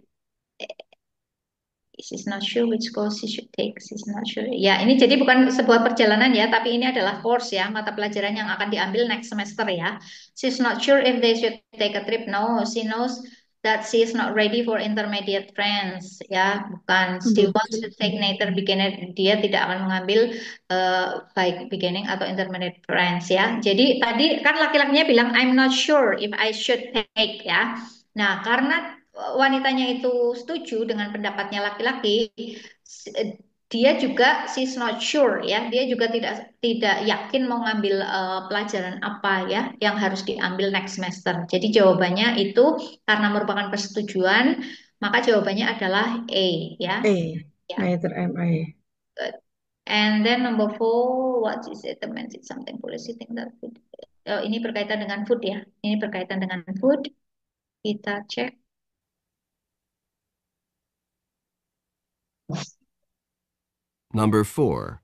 She's not sure which course she should take. She's not sure. Ya, ini jadi bukan sebuah perjalanan ya, tapi ini adalah course ya, mata pelajaran yang akan diambil next semester ya. She's not sure if they should take a trip. No, she knows that she is not ready for intermediate French. Ya, bukan. She wants to take neither beginner. Dia tidak akan mengambil baik beginning atau intermediate French ya. Jadi tadi kan laki-lakinya bilang I'm not sure if I should take ya. Nah, karena wanitanya itu setuju dengan pendapatnya laki-laki, dia juga she's not sure ya, dia juga tidak tidak yakin mau ngambil pelajaran apa ya yang harus diambil next semester. Jadi jawabannya itu karena merupakan persetujuan, maka jawabannya adalah A ya. A. Ya. Neither am I. Good. And then number 4, what is it? The man said something policy think that food. Ini berkaitan dengan food ya. Ini berkaitan dengan food. Kita cek. Number 4.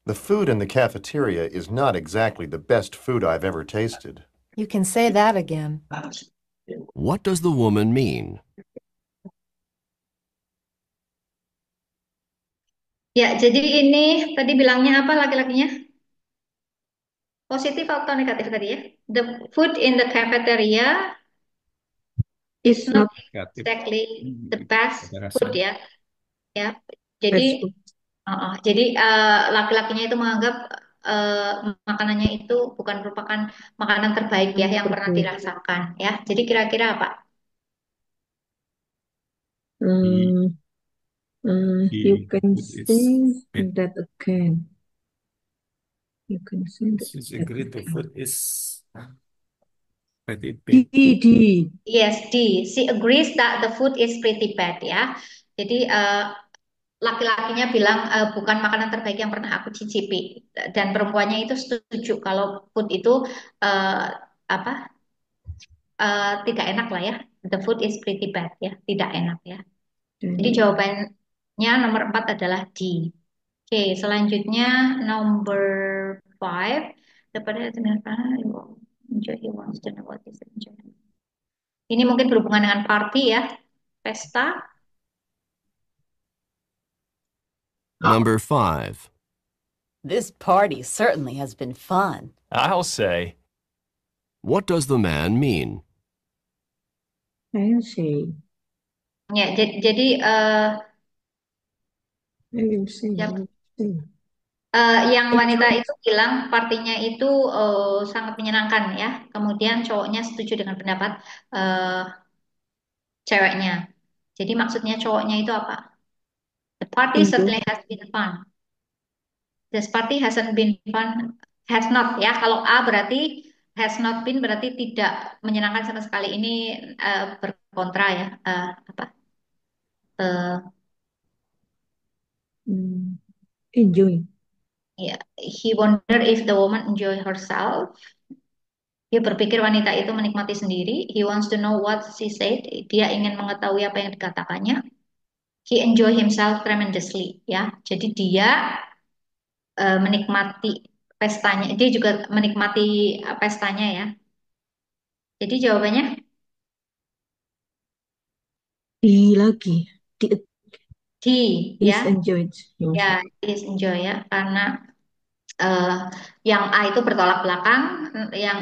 The food in the cafeteria is not exactly the best food I've ever tasted. You can say that again. What does the woman mean? Ya, jadi ini tadi bilangnya apa laki-lakinya? Positif atau negatif tadi ya? The food in the cafeteria is It's not not exactly the best Ada food rasa. ya. Ya, best jadi food. jadi laki-lakinya itu menganggap makanannya itu bukan merupakan makanan terbaik ya yang pernah Terbaik. dirasakan ya. Jadi kira-kira apa? You The can food is say bad. that again. You can send it. She's agreed the food is pretty D, bad. D. Yes, D. She agrees that the food is pretty bad ya. Jadi laki-lakinya bilang bukan makanan terbaik yang pernah aku cicipi. Dan perempuannya itu setuju kalau food itu eh, apa tidak enak lah ya. The food is pretty bad ya, tidak enak ya. Jadi jawabannya nomor 4 adalah D. Oke, selanjutnya number 5. Daripada enjoy, he wants to know what is enjoy. Ini mungkin berhubungan dengan party ya, pesta. Number 5. This party certainly has been fun. I'll say. What does the man mean? I say. Ya, jadi I will say. Yap. I will say. Yang wanita itu bilang partinya itu sangat menyenangkan ya. Kemudian cowoknya setuju dengan pendapat ceweknya. Jadi maksudnya cowoknya itu apa? The party Enjoy. certainly has been fun. This party hasn't been fun. Has not ya. Kalau A berarti has not been berarti tidak menyenangkan sama sekali. Ini berkontra ya. Apa? Enjoy. Yeah. He wonder if the woman enjoy herself. Dia berpikir wanita itu menikmati sendiri. He wants to know what she said. Dia ingin mengetahui apa yang dikatakannya. He enjoy himself tremendously. Ya, jadi dia menikmati pestanya. Dia juga menikmati pestanya ya. Jadi jawabannya D lagi. D Is ya. enjoyed. Ya, is enjoy ya. Karena yang A itu bertolak belakang. Yang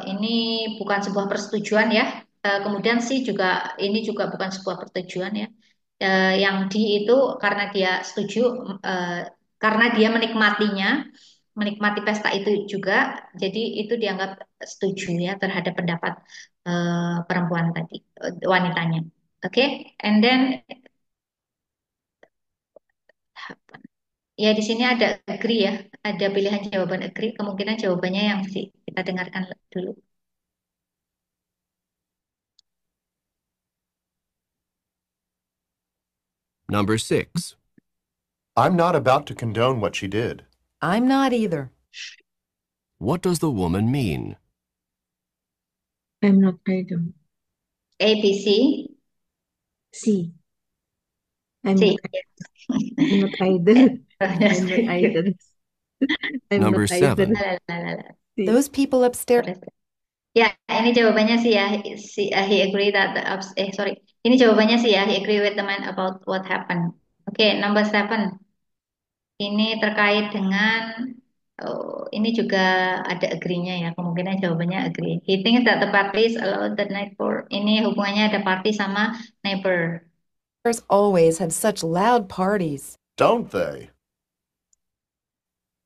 ini bukan sebuah persetujuan ya. Kemudian C juga ini juga bukan sebuah persetujuan ya. Yang D itu karena dia setuju, karena dia menikmati pesta itu juga, jadi itu dianggap setuju ya terhadap pendapat perempuan tadi, wanitanya. Oke, and then ya di sini ada agree ya, ada pilihan jawaban agree, kemungkinan jawabannya yang C. Kita dengarkan dulu. Number 6. I'm not about to condone what she did. I'm not either. What does the woman mean? I'm not either. A, B, C. C. I'm C. not either. I'm not either. I'm Number not either. 7. Those people upstairs. Ya, ini jawabannya sih ya. He agree that sorry. Ini jawabannya sih ya. He agree with the man about what happened. Oke, number 7. Ini terkait dengan ini juga ada agree-nya ya. Kemungkinan jawabannya agree. He thinks that the party is allowed the neighbor. Ini hubungannya ada party sama neighbor. Always have such loud parties. Don't they?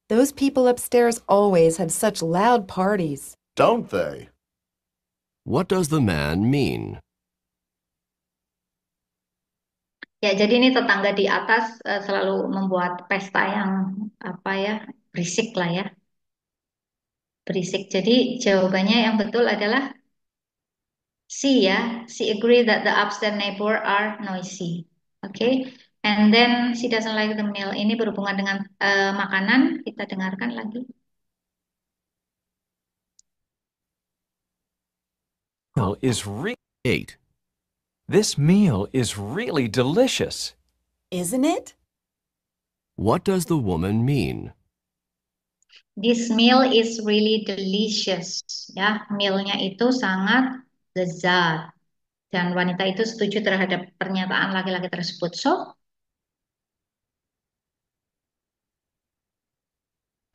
Those people upstairs always have such loud parties. Don't they? What does the man mean? Ya, jadi ini tetangga di atas selalu membuat pesta yang apa ya, berisik lah ya. Berisik. Jadi jawabannya yang betul adalah C ya. She agree that the upstairs neighbor are noisy. Okay. And then she doesn't like the meal. Ini berhubungan dengan makanan. Kita dengarkan lagi. Is 8. This meal is really delicious. Isn't it? What does the woman mean? This meal is really delicious. Ya, mealnya itu sangat lezat. Dan wanita itu setuju terhadap pernyataan laki-laki tersebut. So,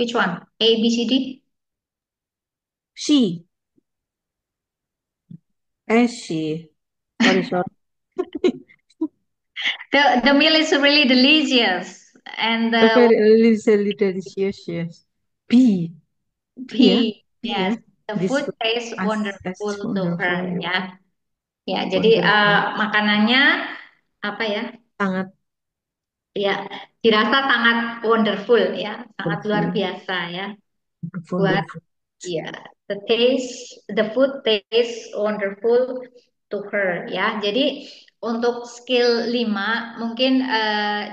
which one? A, B, C, D? C. C. Sorry. The meal is really delicious. And Very delicious, yes. B. B, Yeah. yes. The This food food tastes wonderful to wonderful. her, ya. Ya, jadi Wonderful. makanannya apa ya? Sangat Ya, dirasa sangat wonderful ya, sangat luar Wonderful. biasa ya. Buat Wonderful. ya, the food tastes wonderful to her ya. Jadi untuk skill 5 mungkin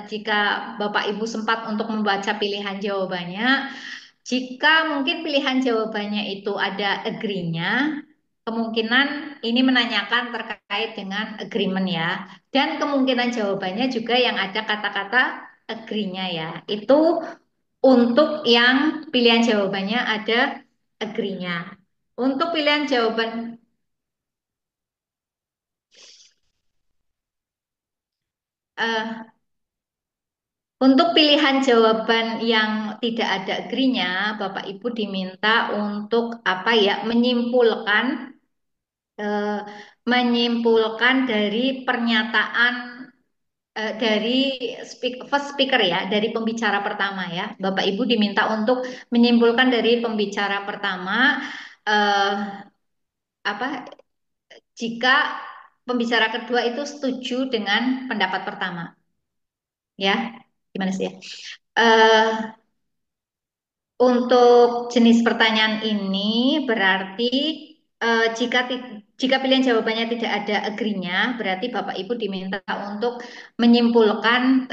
jika Bapak Ibu sempat untuk membaca pilihan jawabannya, jika mungkin pilihan jawabannya itu ada agree-nya, kemungkinan ini menanyakan terkait dengan agreement ya. Dan kemungkinan jawabannya juga yang ada kata-kata agree-nya ya. Itu untuk yang pilihan jawabannya ada agree-nya. Untuk pilihan jawaban eh, untuk pilihan jawaban yang tidak ada agree-nya, Bapak Ibu diminta untuk apa ya? Eh, menyimpulkan dari pernyataan dari first speaker ya, dari pembicara pertama ya. Bapak Ibu diminta untuk menyimpulkan dari pembicara pertama eh, apa jika pembicara kedua itu setuju dengan pendapat pertama ya. Gimana sih ya? Eh, untuk jenis pertanyaan ini berarti jika pilihan jawabannya tidak ada agree-nya, berarti Bapak Ibu diminta untuk menyimpulkan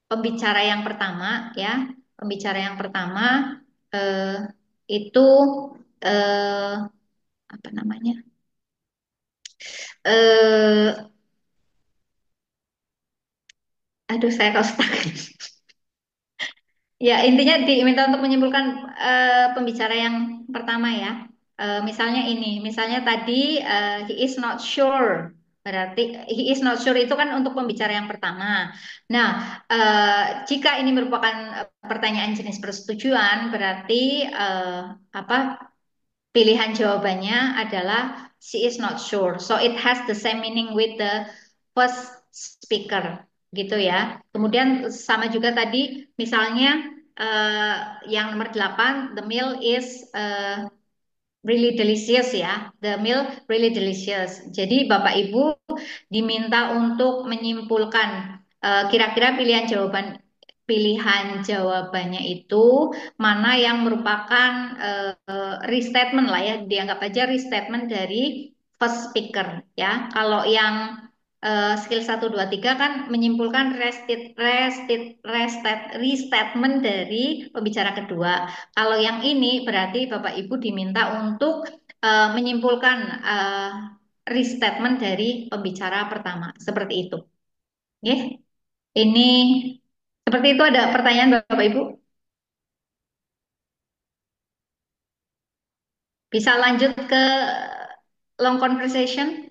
pembicara yang pertama ya. Pembicara yang pertama eh, itu eh, apa namanya? Eh, aduh saya kalau stuck. Ya, intinya diminta untuk menyimpulkan pembicara yang pertama ya. Misalnya ini, misalnya tadi he is not sure. Berarti he is not sure itu kan untuk pembicara yang pertama. Nah, jika ini merupakan pertanyaan jenis persetujuan, berarti apa pilihan jawabannya adalah she is not sure. So it has the same meaning with the first speaker, gitu ya. Kemudian sama juga tadi, misalnya yang nomor 8, the meal is really delicious ya. The meal really delicious. Jadi Bapak Ibu diminta untuk menyimpulkan kira-kira pilihan jawabannya itu mana yang merupakan restatement lah ya, dianggap aja restatement dari first speaker ya. Kalau yang skill 1, 2, 3 kan menyimpulkan restatement dari pembicara kedua. Kalau yang ini berarti Bapak Ibu diminta untuk menyimpulkan restatement dari pembicara pertama. Seperti itu. Oke. Ini seperti itu, ada pertanyaan Bapak Ibu? Bisa lanjut ke long conversation?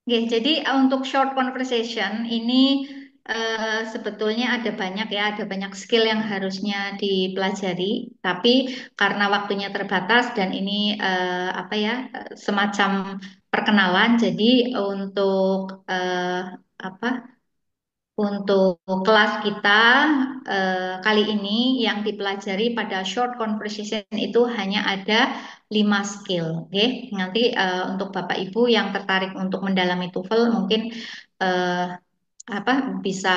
Oke, jadi untuk short conversation ini sebetulnya ada banyak skill yang harusnya dipelajari. Tapi karena waktunya terbatas dan ini apa ya semacam perkenalan, jadi untuk apa untuk kelas kita kali ini yang dipelajari pada short conversation itu hanya ada 5 skill. Oke, nanti untuk Bapak Ibu yang tertarik untuk mendalami TOEFL mungkin eh, apa bisa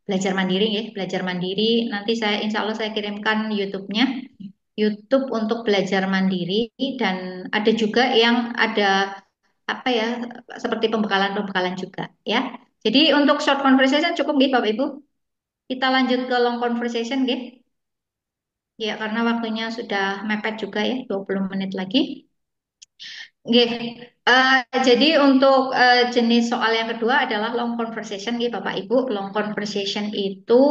belajar mandiri ya, belajar mandiri. Nanti insya Allah saya kirimkan YouTube-nya, YouTube untuk belajar mandiri dan ada juga yang ada apa ya seperti pembekalan-pembekalan juga ya. Jadi untuk short conversation cukup nggih Bapak Ibu. Kita lanjut ke long conversation nggih. Ya karena waktunya sudah mepet juga ya 20 menit lagi. Nggih. Jadi untuk jenis soal yang kedua adalah long conversation nggih Bapak Ibu. Long conversation itu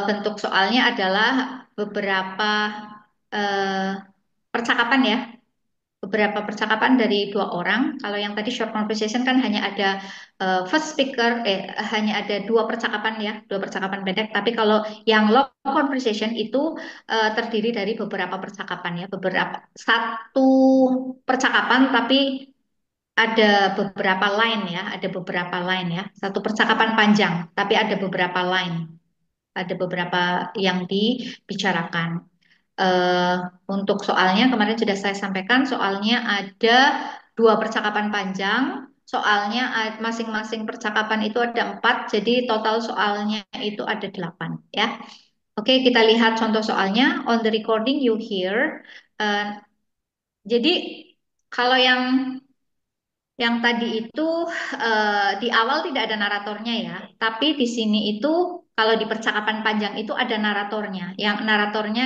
bentuk soalnya adalah beberapa eh, percakapan ya, beberapa percakapan dari dua orang. Kalau yang tadi short conversation kan hanya ada first speaker, hanya ada dua percakapan ya, dua percakapan pendek. Tapi kalau yang long conversation itu terdiri dari beberapa percakapan ya, satu percakapan tapi ada beberapa line ya, ada beberapa line ya, satu percakapan panjang tapi ada beberapa line, ada beberapa yang dibicarakan. Eh, untuk soalnya kemarin sudah saya sampaikan, soalnya ada dua percakapan panjang, soalnya masing-masing percakapan itu ada 4, jadi total soalnya itu ada 8 ya. Oke, kita lihat contoh soalnya. On the recording you hear. Jadi kalau yang tadi itu di awal tidak ada naratornya ya, tapi di sini itu kalau di percakapan panjang itu ada naratornya,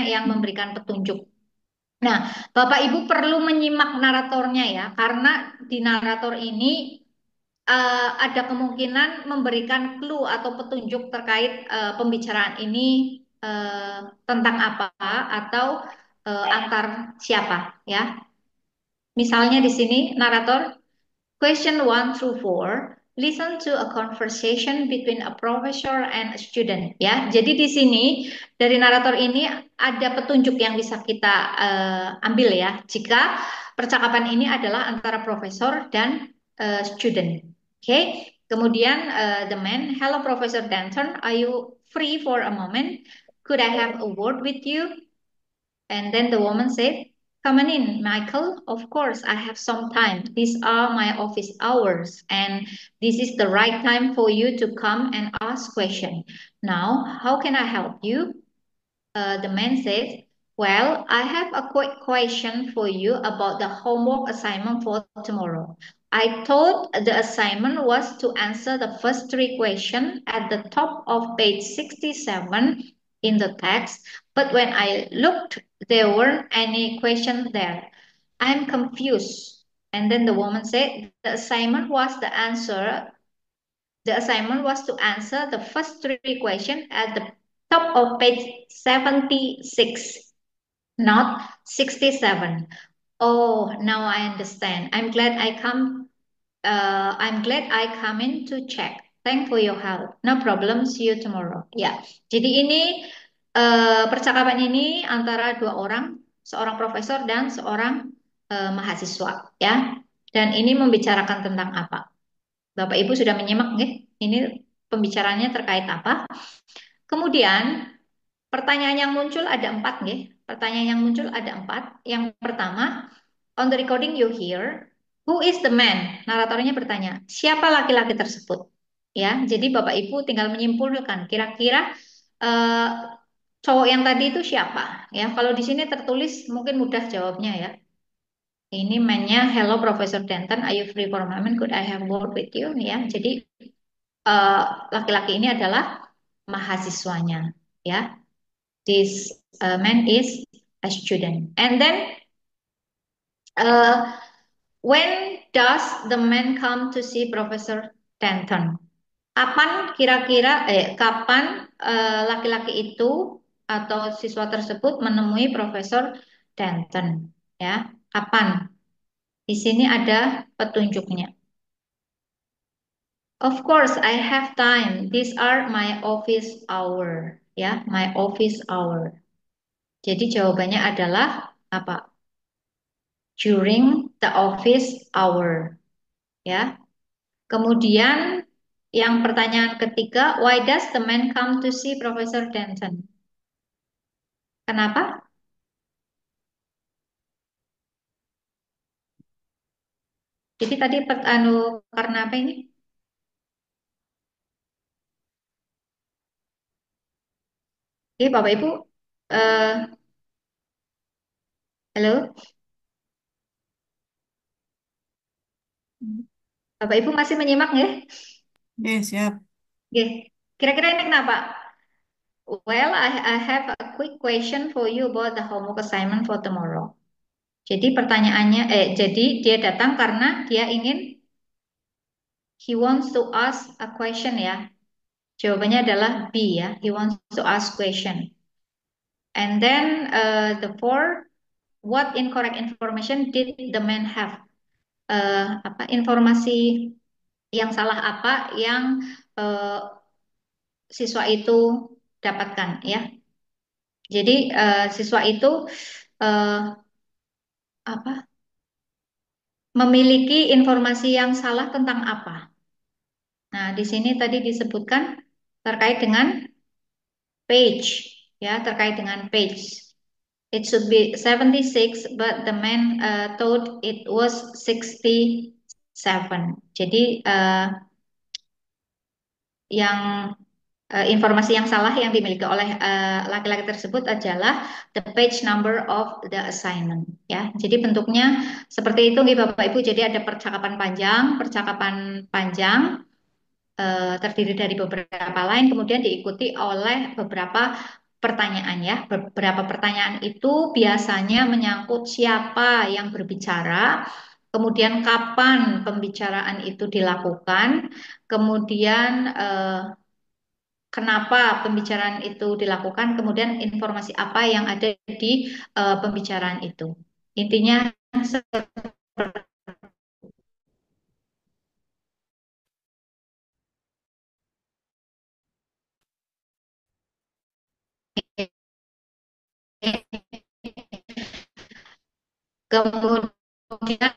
yang memberikan petunjuk. Nah, Bapak Ibu perlu menyimak naratornya ya, karena di narator ini ada kemungkinan memberikan clue atau petunjuk terkait pembicaraan ini tentang apa atau antar siapa ya. Misalnya di sini narator question 1 through 4, listen to a conversation between a professor and a student. Ya, jadi di sini dari narator ini ada petunjuk yang bisa kita ambil ya. Jika percakapan ini adalah antara profesor dan student. Oke. Kemudian the man, hello Professor Denton, are you free for a moment? Could I have a word with you? And then the woman said, come on in, Michael. Of course, I have some time. These are my office hours, and this is the right time for you to come and ask questions. Now, how can I help you? The man said, well, I have a quick question for you about the homework assignment for tomorrow. I thought the assignment was to answer the first 3 questions at the top of page 67 in the text, but when I looked, there weren't any questions there. I'm confused. And then the woman said, the assignment was to answer the first 3 questions at the top of page 76, not 67. Oh, now I understand. I'm glad I come in to check. Thanks for your help. No problem. See you tomorrow. Ya, jadi ini percakapan ini antara 2 orang, seorang profesor dan seorang mahasiswa, ya. Dan ini membicarakan tentang apa? Bapak Ibu sudah menyimak, nggih? Ini pembicaranya terkait apa? Kemudian pertanyaan yang muncul ada 4, nggih. Pertanyaan yang muncul ada 4. Yang pertama, on the recording you hear, who is the man? Naratornya bertanya, siapa laki-laki tersebut? Ya, jadi Bapak Ibu tinggal menyimpulkan kira-kira cowok yang tadi itu siapa? Ya, kalau di sini tertulis mungkin mudah jawabnya ya. Ini man-nya, hello Professor Denton, are you free for a moment? Could I have word with you? Ya, jadi laki-laki ini adalah mahasiswanya. Ya, this man is a student. And then when does the man come to see Professor Denton? Kapan kapan laki-laki itu atau siswa tersebut menemui Profesor Denton? Ya, kapan? Di sini ada petunjuknya. Of course, I have time. These are my office hour. Ya, my office hour. Jadi jawabannya adalah apa? During the office hour. Ya. Kemudian yang pertanyaan ketiga, why does the man come to see Professor Denton? Kenapa? Jadi tadi karena apa ini? Oke, Bapak Ibu, halo, Bapak Ibu masih menyimak ya? Siap. Oke, kira-kira ini kenapa? Well, I have a quick question for you about the homework assignment for tomorrow. Jadi pertanyaannya, jadi dia datang karena dia ingin, he wants to ask a question ya. Jawabannya adalah B ya, he wants to ask question. And then the 4, what incorrect information did the man have? Informasi yang salah apa yang siswa itu dapatkan ya. Jadi siswa itu memiliki informasi yang salah tentang apa? Nah, di sini tadi disebutkan terkait dengan page ya, terkait dengan page. It should be 76, but the man thought it was 67. Jadi yang informasi yang salah yang dimiliki oleh laki-laki tersebut adalah the page number of the assignment ya. Jadi bentuknya seperti itu nih Bapak Ibu. Jadi ada percakapan panjang terdiri dari beberapa line kemudian diikuti oleh beberapa pertanyaan ya. Beberapa pertanyaan itu biasanya menyangkut siapa yang berbicara, kemudian kapan pembicaraan itu dilakukan, kemudian kenapa pembicaraan itu dilakukan, kemudian informasi apa yang ada di pembicaraan itu. Intinya kemudian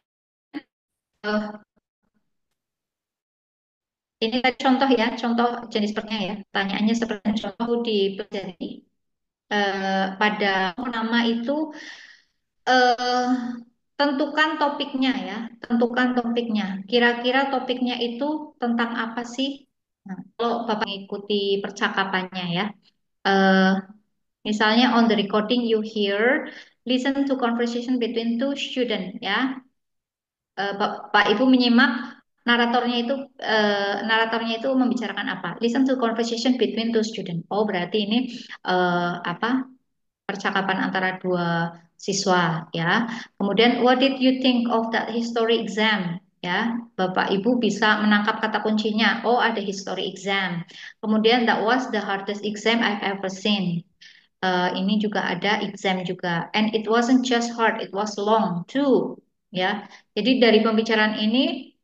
ini contoh ya, contoh jenis pertanyaan ya. Pertanyaannya seperti contoh dipelajari pada nama itu eh, tentukan topiknya ya, tentukan topiknya. Kira-kira topiknya itu tentang apa sih? Nah, kalau Bapak mengikuti percakapannya ya, eh, misalnya on the recording you hear, listen to conversation between two students ya. Pak Ibu menyimak naratornya itu membicarakan apa? Listen to conversation between two students. Oh, berarti ini apa? Percakapan antara dua siswa ya. Kemudian what did you think of that history exam? Ya, Bapak Ibu bisa menangkap kata kuncinya. Oh, ada history exam. Kemudian that was the hardest exam I've ever seen. Ini juga ada exam juga. And it wasn't just hard, it was long too. Ya, jadi dari pembicaraan ini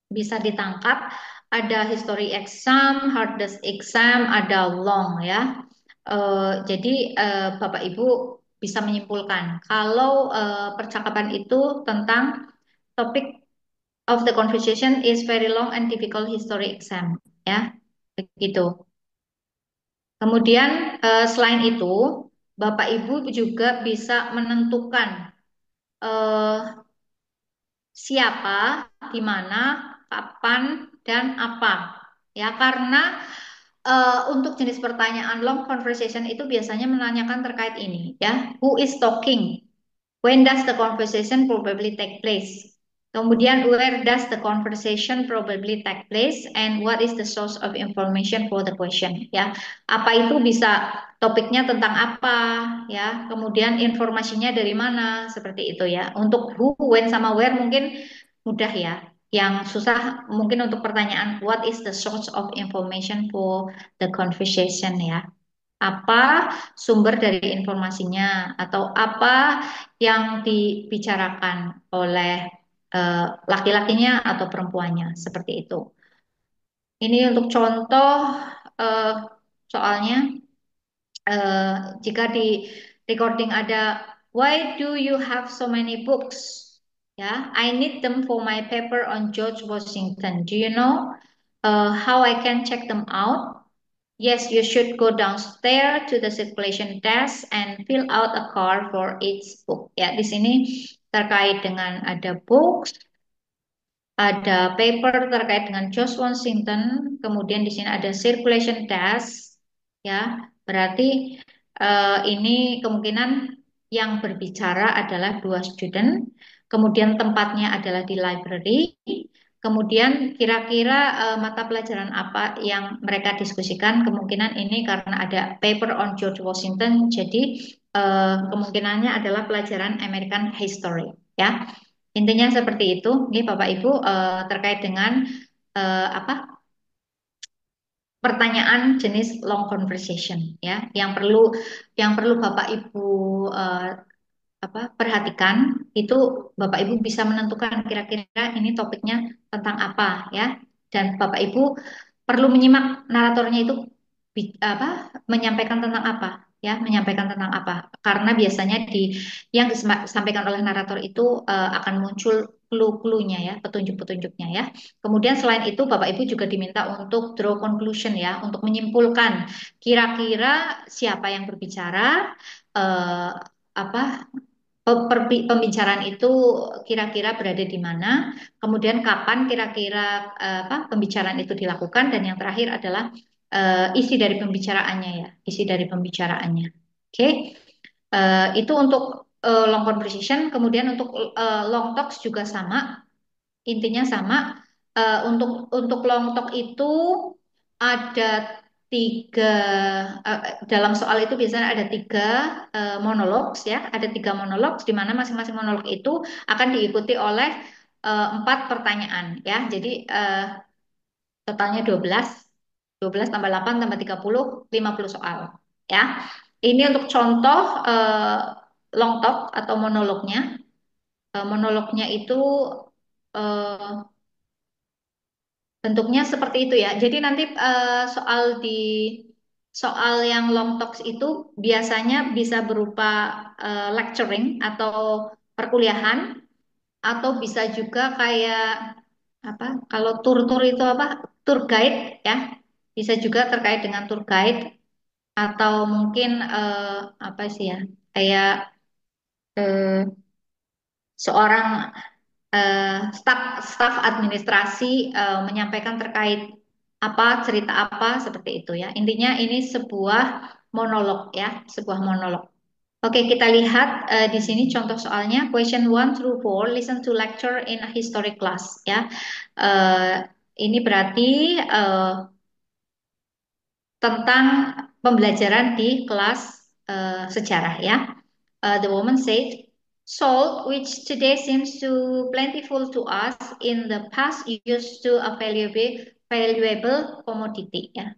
bisa ditangkap ada history exam, hardest exam, ada long ya. Jadi Bapak Ibu bisa menyimpulkan kalau percakapan itu tentang topik of the conversation is very long and difficult history exam ya begitu. Kemudian selain itu Bapak Ibu juga bisa menentukan eh, siapa, di mana, kapan, dan apa. Ya, karena untuk jenis pertanyaan long conversation itu biasanya menanyakan terkait ini, ya. Who is talking? When does the conversation probably take place? Kemudian, where does the conversation probably take place? And what is the source of information for the question? Ya, apa itu bisa topiknya tentang apa? Ya, kemudian informasinya dari mana? Seperti itu ya. Untuk who, when, sama where mungkin mudah ya. Yang susah mungkin untuk pertanyaan what is the source of information for the conversation ya. Apa sumber dari informasinya atau apa yang dibicarakan oleh laki-lakinya atau perempuannya seperti itu. Ini untuk contoh eh, soalnya jika di recording ada why do you have so many books? Ya, I need them for my paper on George Washington. Do you know how I can check them out? Yes, you should go downstairs to the circulation desk and fill out a card for each book. Ya, di sini terkait dengan ada books, ada paper terkait dengan George Washington, kemudian di sini ada circulation desk. Ya, berarti ini kemungkinan yang berbicara adalah dua student, kemudian tempatnya adalah di library. Kemudian kira-kira mata pelajaran apa yang mereka diskusikan? Kemungkinan ini karena ada paper on George Washington, jadi kemungkinannya adalah pelajaran American History. Ya, intinya seperti itu, nih Bapak Ibu terkait dengan apa? Pertanyaan jenis long conversation, ya, yang perlu Bapak Ibu perhatikan itu Bapak Ibu bisa menentukan kira-kira ini topiknya tentang apa ya dan Bapak Ibu perlu menyimak naratornya itu menyampaikan tentang apa ya menyampaikan tentang apa karena biasanya di yang disampaikan oleh narator itu akan muncul clue-cluenya ya petunjuk-petunjuknya ya kemudian selain itu Bapak Ibu juga diminta untuk draw conclusion ya untuk menyimpulkan kira-kira siapa yang berbicara apa pembicaraan itu kira-kira berada di mana, kemudian kapan kira-kira pembicaraan itu dilakukan, dan yang terakhir adalah isi dari pembicaraannya ya, isi dari pembicaraannya. Oke, itu untuk long conversation. Kemudian untuk long talks juga sama, intinya sama. Untuk long talk itu ada tiga, dalam soal itu biasanya ada tiga monolog ya, ada tiga monolog di mana masing-masing monolog itu akan diikuti oleh empat pertanyaan ya. Jadi totalnya 12 tambah 8 tambah 30, 50 soal ya. Ini untuk contoh long talk atau monolognya. Monolognya itu eh, bentuknya seperti itu ya. Jadi nanti soal yang long talks itu biasanya bisa berupa lecturing atau perkuliahan, atau bisa juga kayak apa? Kalau tur-tur itu apa? Tour guide ya. Bisa juga terkait dengan tour guide, atau mungkin apa sih ya? Kayak eh, seorang staf administrasi menyampaikan terkait apa, cerita apa, seperti itu ya. Intinya ini sebuah monolog ya, sebuah monolog. Oke, kita lihat di sini contoh soalnya. Question 1 through 4, listen to lecture in a history class ya. Eh, ini berarti tentang pembelajaran di kelas sejarah ya. The woman said, salt, which today seems to plentiful to us, in the past used to a valuable commodity. Yeah.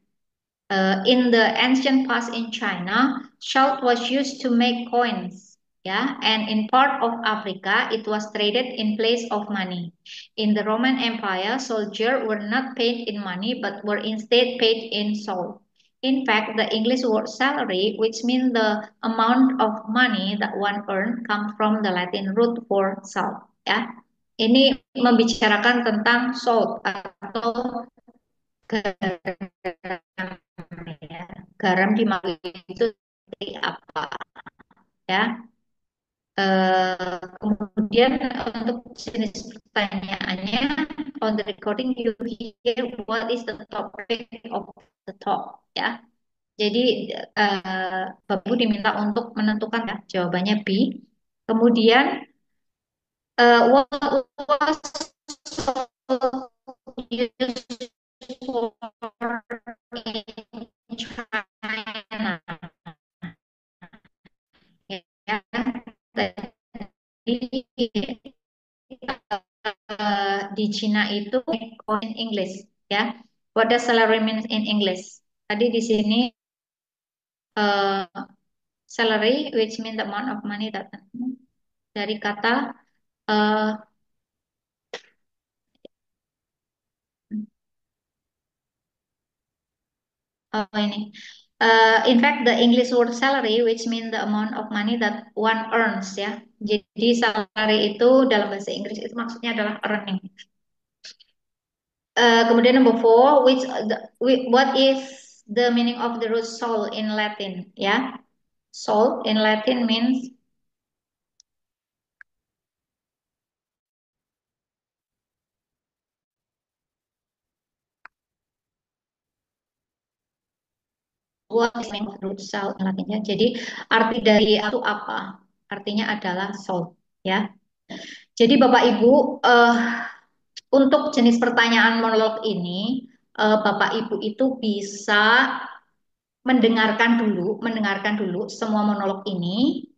In the ancient past in China, salt was used to make coins. Yeah, and in part of Africa, it was traded in place of money. In the Roman Empire, soldiers were not paid in money, but were instead paid in salt. In fact, the English word salary, which means the amount of money that one earned, comes from the Latin root for salt. Ya, ini membicarakan tentang salt atau garam. Ya. Garam di Malaysia itu seperti apa? Ya. Kemudian untuk jenis pertanyaannya, on the recording you hear what is the topic of the talk. Ya. Jadi Bapak Ibu diminta untuk menentukan ya, jawabannya B. Kemudian what was used for in China? Ya, tadi di Cina itu in English ya. What does salary mean in English? Tadi di sini salary, which mean the amount of money that, dari kata ini. In fact, the English word salary, which mean the amount of money that one earns, ya. Jadi salary itu dalam bahasa Inggris itu maksudnya adalah earning. Kemudian number 4, what is the meaning of the root sol in Latin? Ya, sol in Latin means what is the meaning of the root sol in Latin? Ya, jadi arti dari itu apa? Artinya adalah sol, ya. Jadi Bapak Ibu, untuk jenis pertanyaan monolog ini, Bapak Ibu itu bisa mendengarkan dulu semua monolog ini,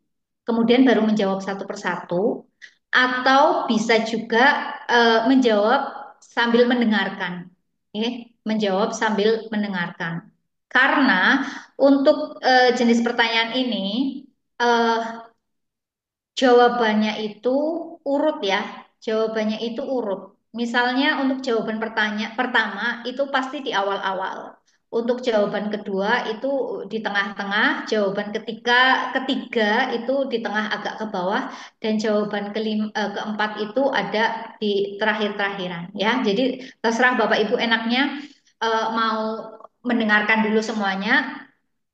kemudian baru menjawab satu persatu, atau bisa juga menjawab sambil mendengarkan, menjawab sambil mendengarkan. Karena untuk jenis pertanyaan ini, jawabannya itu urut ya, jawabannya itu urut. Misalnya untuk jawaban pertama itu pasti di awal-awal. Untuk jawaban kedua itu di tengah-tengah, jawaban ketiga itu di tengah agak ke bawah, dan jawaban keempat itu ada di terakhir-terakhiran ya. Jadi terserah Bapak Ibu enaknya mau mendengarkan dulu semuanya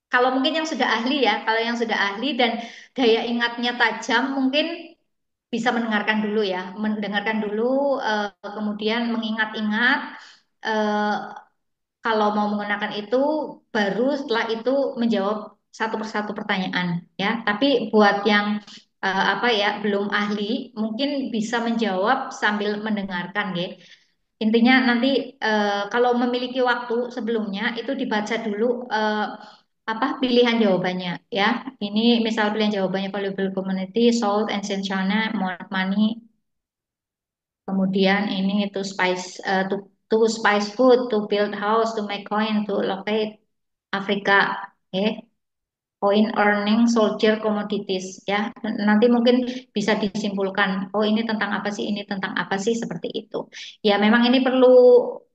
Kalau mungkin yang sudah ahli ya, kalau yang sudah ahli dan daya ingatnya tajam, mungkin bisa mendengarkan dulu ya, mendengarkan dulu, kemudian mengingat-ingat. eh, Kalau mau menggunakan itu, baru setelah itu menjawab satu persatu pertanyaan ya. Tapi buat yang apa ya belum ahli, mungkin bisa menjawab sambil mendengarkan ya. Intinya nanti kalau memiliki waktu sebelumnya itu dibaca dulu apa pilihan jawabannya ya. Ini misal pilihan jawabannya valuable community, salt, ancient China, more money. Kemudian ini to spice food, to build house, to make coin, to locate Afrika, oke. Coin earning soldier commodities ya. Nanti mungkin bisa disimpulkan, oh ini tentang apa sih, ini tentang apa sih seperti itu. Ya memang ini perlu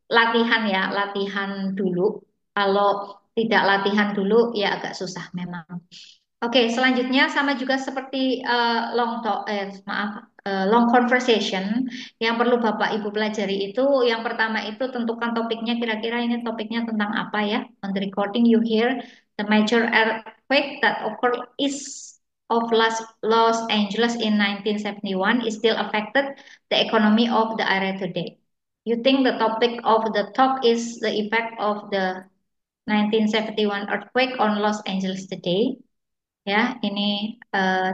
latihan ya, latihan dulu. Kalau tidak latihan dulu ya agak susah memang. Oke, selanjutnya sama juga seperti long conversation yang perlu Bapak Ibu pelajari itu yang pertama itu tentukan topiknya kira-kira ini topiknya tentang apa ya. On the recording you hear the major earthquake that occurred east of Los Angeles in 1971 is still affected the economy of the area today. You think the topic of the talk is the effect of the 1971 earthquake on Los Angeles today? Ya, ini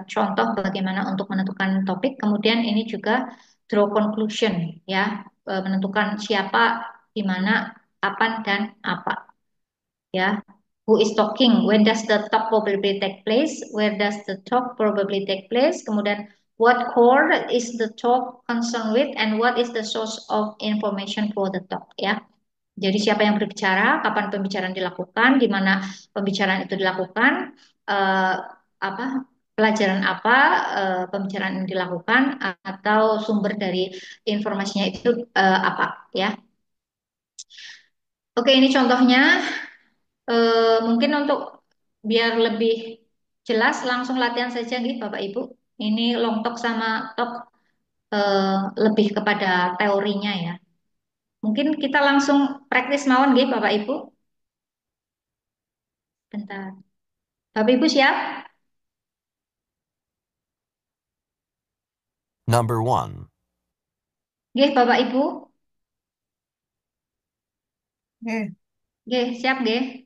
contoh bagaimana untuk menentukan topik. Kemudian ini juga draw conclusion, ya, menentukan siapa, di mana, kapan dan apa. Ya, who is talking? When does the talk probably take place? Where does the talk probably take place? Kemudian what core is the talk concerned with, and what is the source of information for the talk? Ya, jadi siapa yang berbicara, kapan pembicaraan dilakukan, di mana pembicaraan itu dilakukan, eh, apa pelajaran apa pembicaraan yang dilakukan, atau sumber dari informasinya itu apa ya. Oke, ini contohnya. Mungkin untuk biar lebih jelas langsung latihan saja nih Bapak Ibu. Ini long talk sama talk lebih kepada teorinya ya. Mungkin kita langsung praktis mawon nggih Bapak Ibu. Bentar. Bapak Ibu siap? Number 1. Nggih Bapak Ibu. Yeah. Nggih, siap nggih.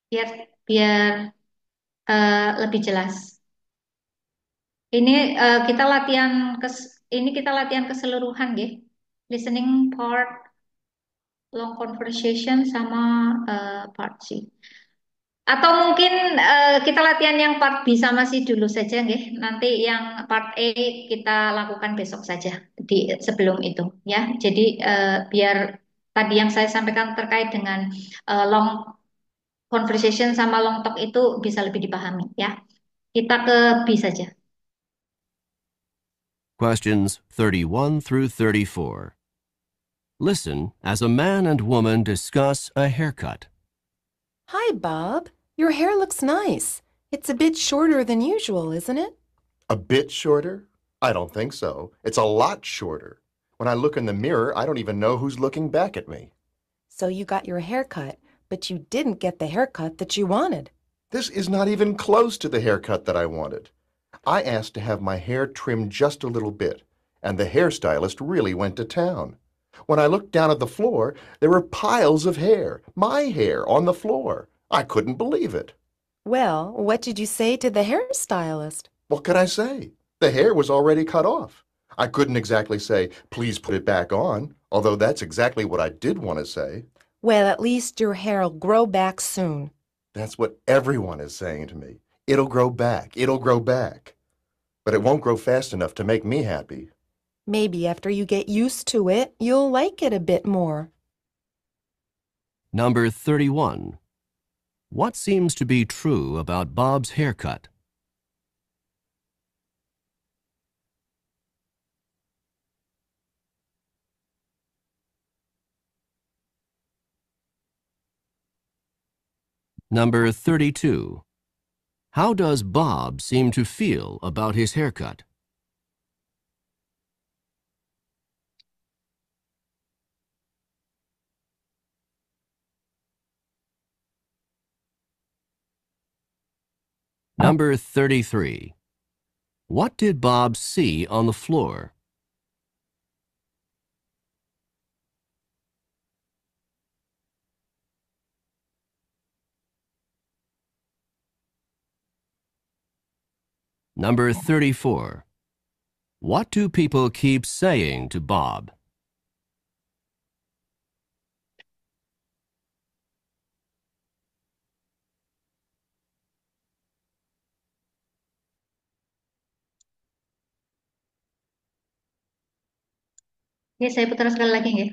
Biar biar lebih jelas. Ini ini kita latihan keseluruhan nggih. Listening part, long conversation sama part C. Atau mungkin kita latihan yang part B sama C dulu saja nggih. Nanti yang part A kita lakukan besok saja di sebelum itu ya. Jadi biar tadi yang saya sampaikan terkait dengan long conversation sama long talk itu bisa lebih dipahami ya. Kita ke B saja. Questions 31 through 34. Listen as a man and woman discuss a haircut. Hi, Bob. Your hair looks nice. It's a bit shorter than usual, isn't it? A bit shorter? I don't think so. It's a lot shorter. When I look in the mirror, I don't even know who's looking back at me. So you got your hair cut, but you didn't get the haircut that you wanted. This is not even close to the haircut that I wanted. I asked to have my hair trimmed just a little bit, and the hairstylist really went to town. When I looked down at the floor, there were piles of hair, my hair, on the floor. I couldn't believe it. Well, what did you say to the hairstylist? What could I say? The hair was already cut off. I couldn't exactly say, please put it back on, although that's exactly what I did want to say. Well, at least your hair'll grow back soon. That's what everyone is saying to me. It'll grow back. It'll grow back. But it won't grow fast enough to make me happy. Maybe after you get used to it, you'll like it a bit more. Number 31. What seems to be true about Bob's haircut? Number 32. How does Bob seem to feel about his haircut? Number 33. What did Bob see on the floor? Number 34. What do people keep saying to Bob? Ya, saya putar sekali lagi ya.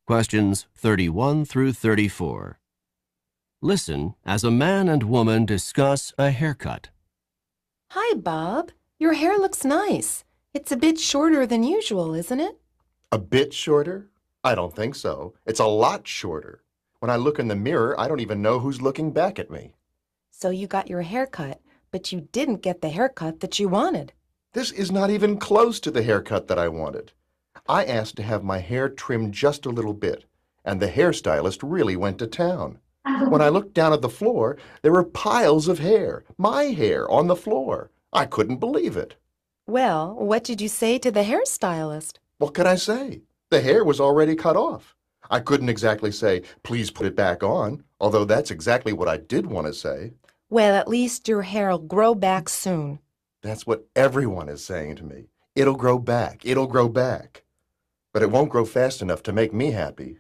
Questions 31 through 34. Listen as a man and woman discuss a haircut. Hi, Bob. Your hair looks nice. It's a bit shorter than usual, isn't it? A bit shorter? I don't think so. It's a lot shorter. When I look in the mirror, I don't even know who's looking back at me. So you got your hair cut, but you didn't get the haircut that you wanted. This is not even close to the haircut that I wanted. I asked to have my hair trimmed just a little bit, and the hairstylist really went to town. When I looked down at the floor, there were piles of hair, my hair, on the floor. I couldn't believe it. Well, what did you say to the hairstylist? What could I say? The hair was already cut off. I couldn't exactly say, please put it back on, although that's exactly what I did want to say. Well, at least your hair'll grow back soon. That's what everyone is saying to me. It'll grow back. It'll grow back. But it won't grow fast enough to make me happy.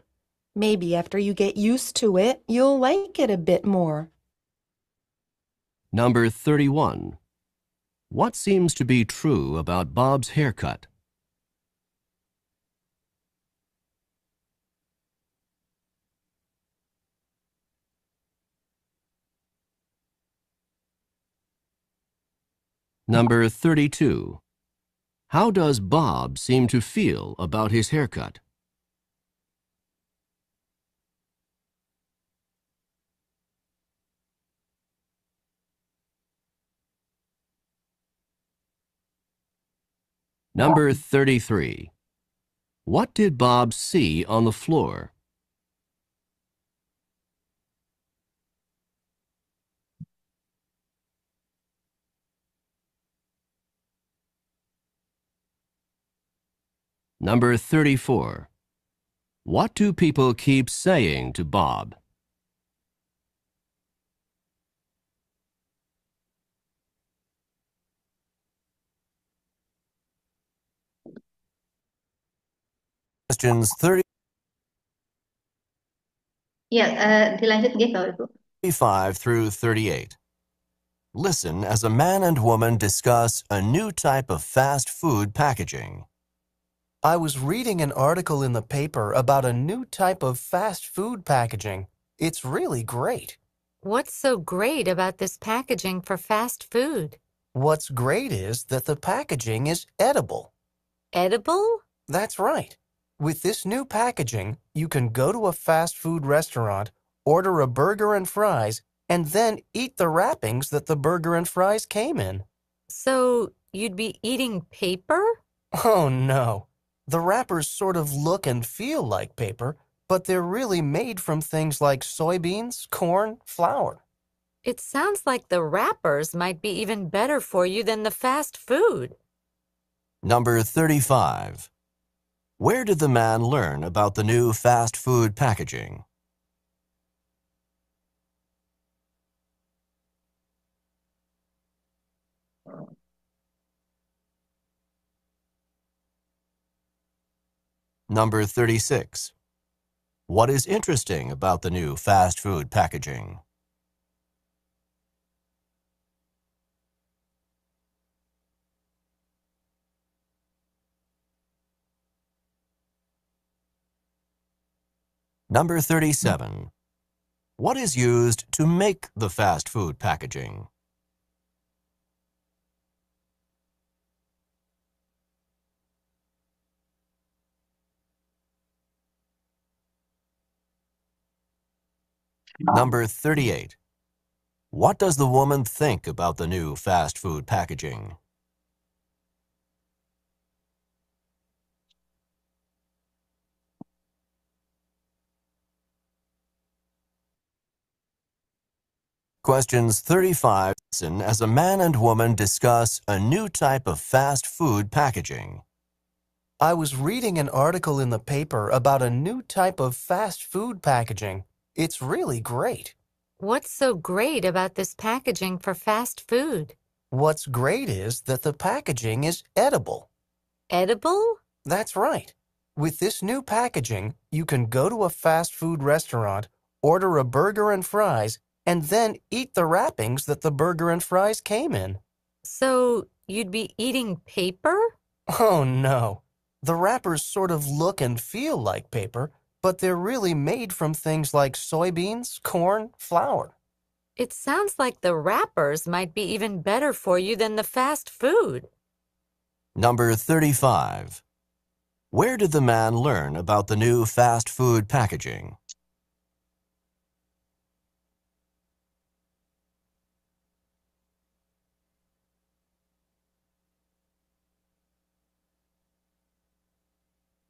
Maybe after you get used to it, you'll like it a bit more. Number 31. What seems to be true about Bob's haircut? Number 32. How does Bob seem to feel about his haircut? Number 33. What did Bob see on the floor? Number 34. What do people keep saying to Bob? Questions 30. Ya, dilanjut nggih Bapak Ibu. 35 through 38. Listen as a man and woman discuss a new type of fast food packaging. I was reading an article in the paper about a new type of fast food packaging. It's really great. What's so great about this packaging for fast food? What's great is that the packaging is edible. Edible? That's right. With this new packaging, you can go to a fast food restaurant, order a burger and fries, and then eat the wrappings that the burger and fries came in. So you'd be eating paper? Oh, no. The wrappers sort of look and feel like paper, but they're really made from things like soybeans, corn, flour. It sounds like the wrappers might be even better for you than the fast food. Number 35. Where did the man learn about the new fast food packaging? Number 36. What is interesting about the new fast food packaging? Number 37. What is used to make the fast food packaging? Number 38. What does the woman think about the new fast food packaging? Questions 35. Listen as a man and woman discuss a new type of fast food packaging. I was reading an article in the paper about a new type of fast food packaging. It's really great. What's so great about this packaging for fast food? What's great is that the packaging is edible. Edible? That's right. With this new packaging, you can go to a fast food restaurant, order a burger and fries, and then eat the wrappings that the burger and fries came in. So you'd be eating paper? Oh, no. The wrappers sort of look and feel like paper, but they're really made from things like soybeans, corn, flour. It sounds like the wrappers might be even better for you than the fast food. Number 35. Where did the man learn about the new fast food packaging?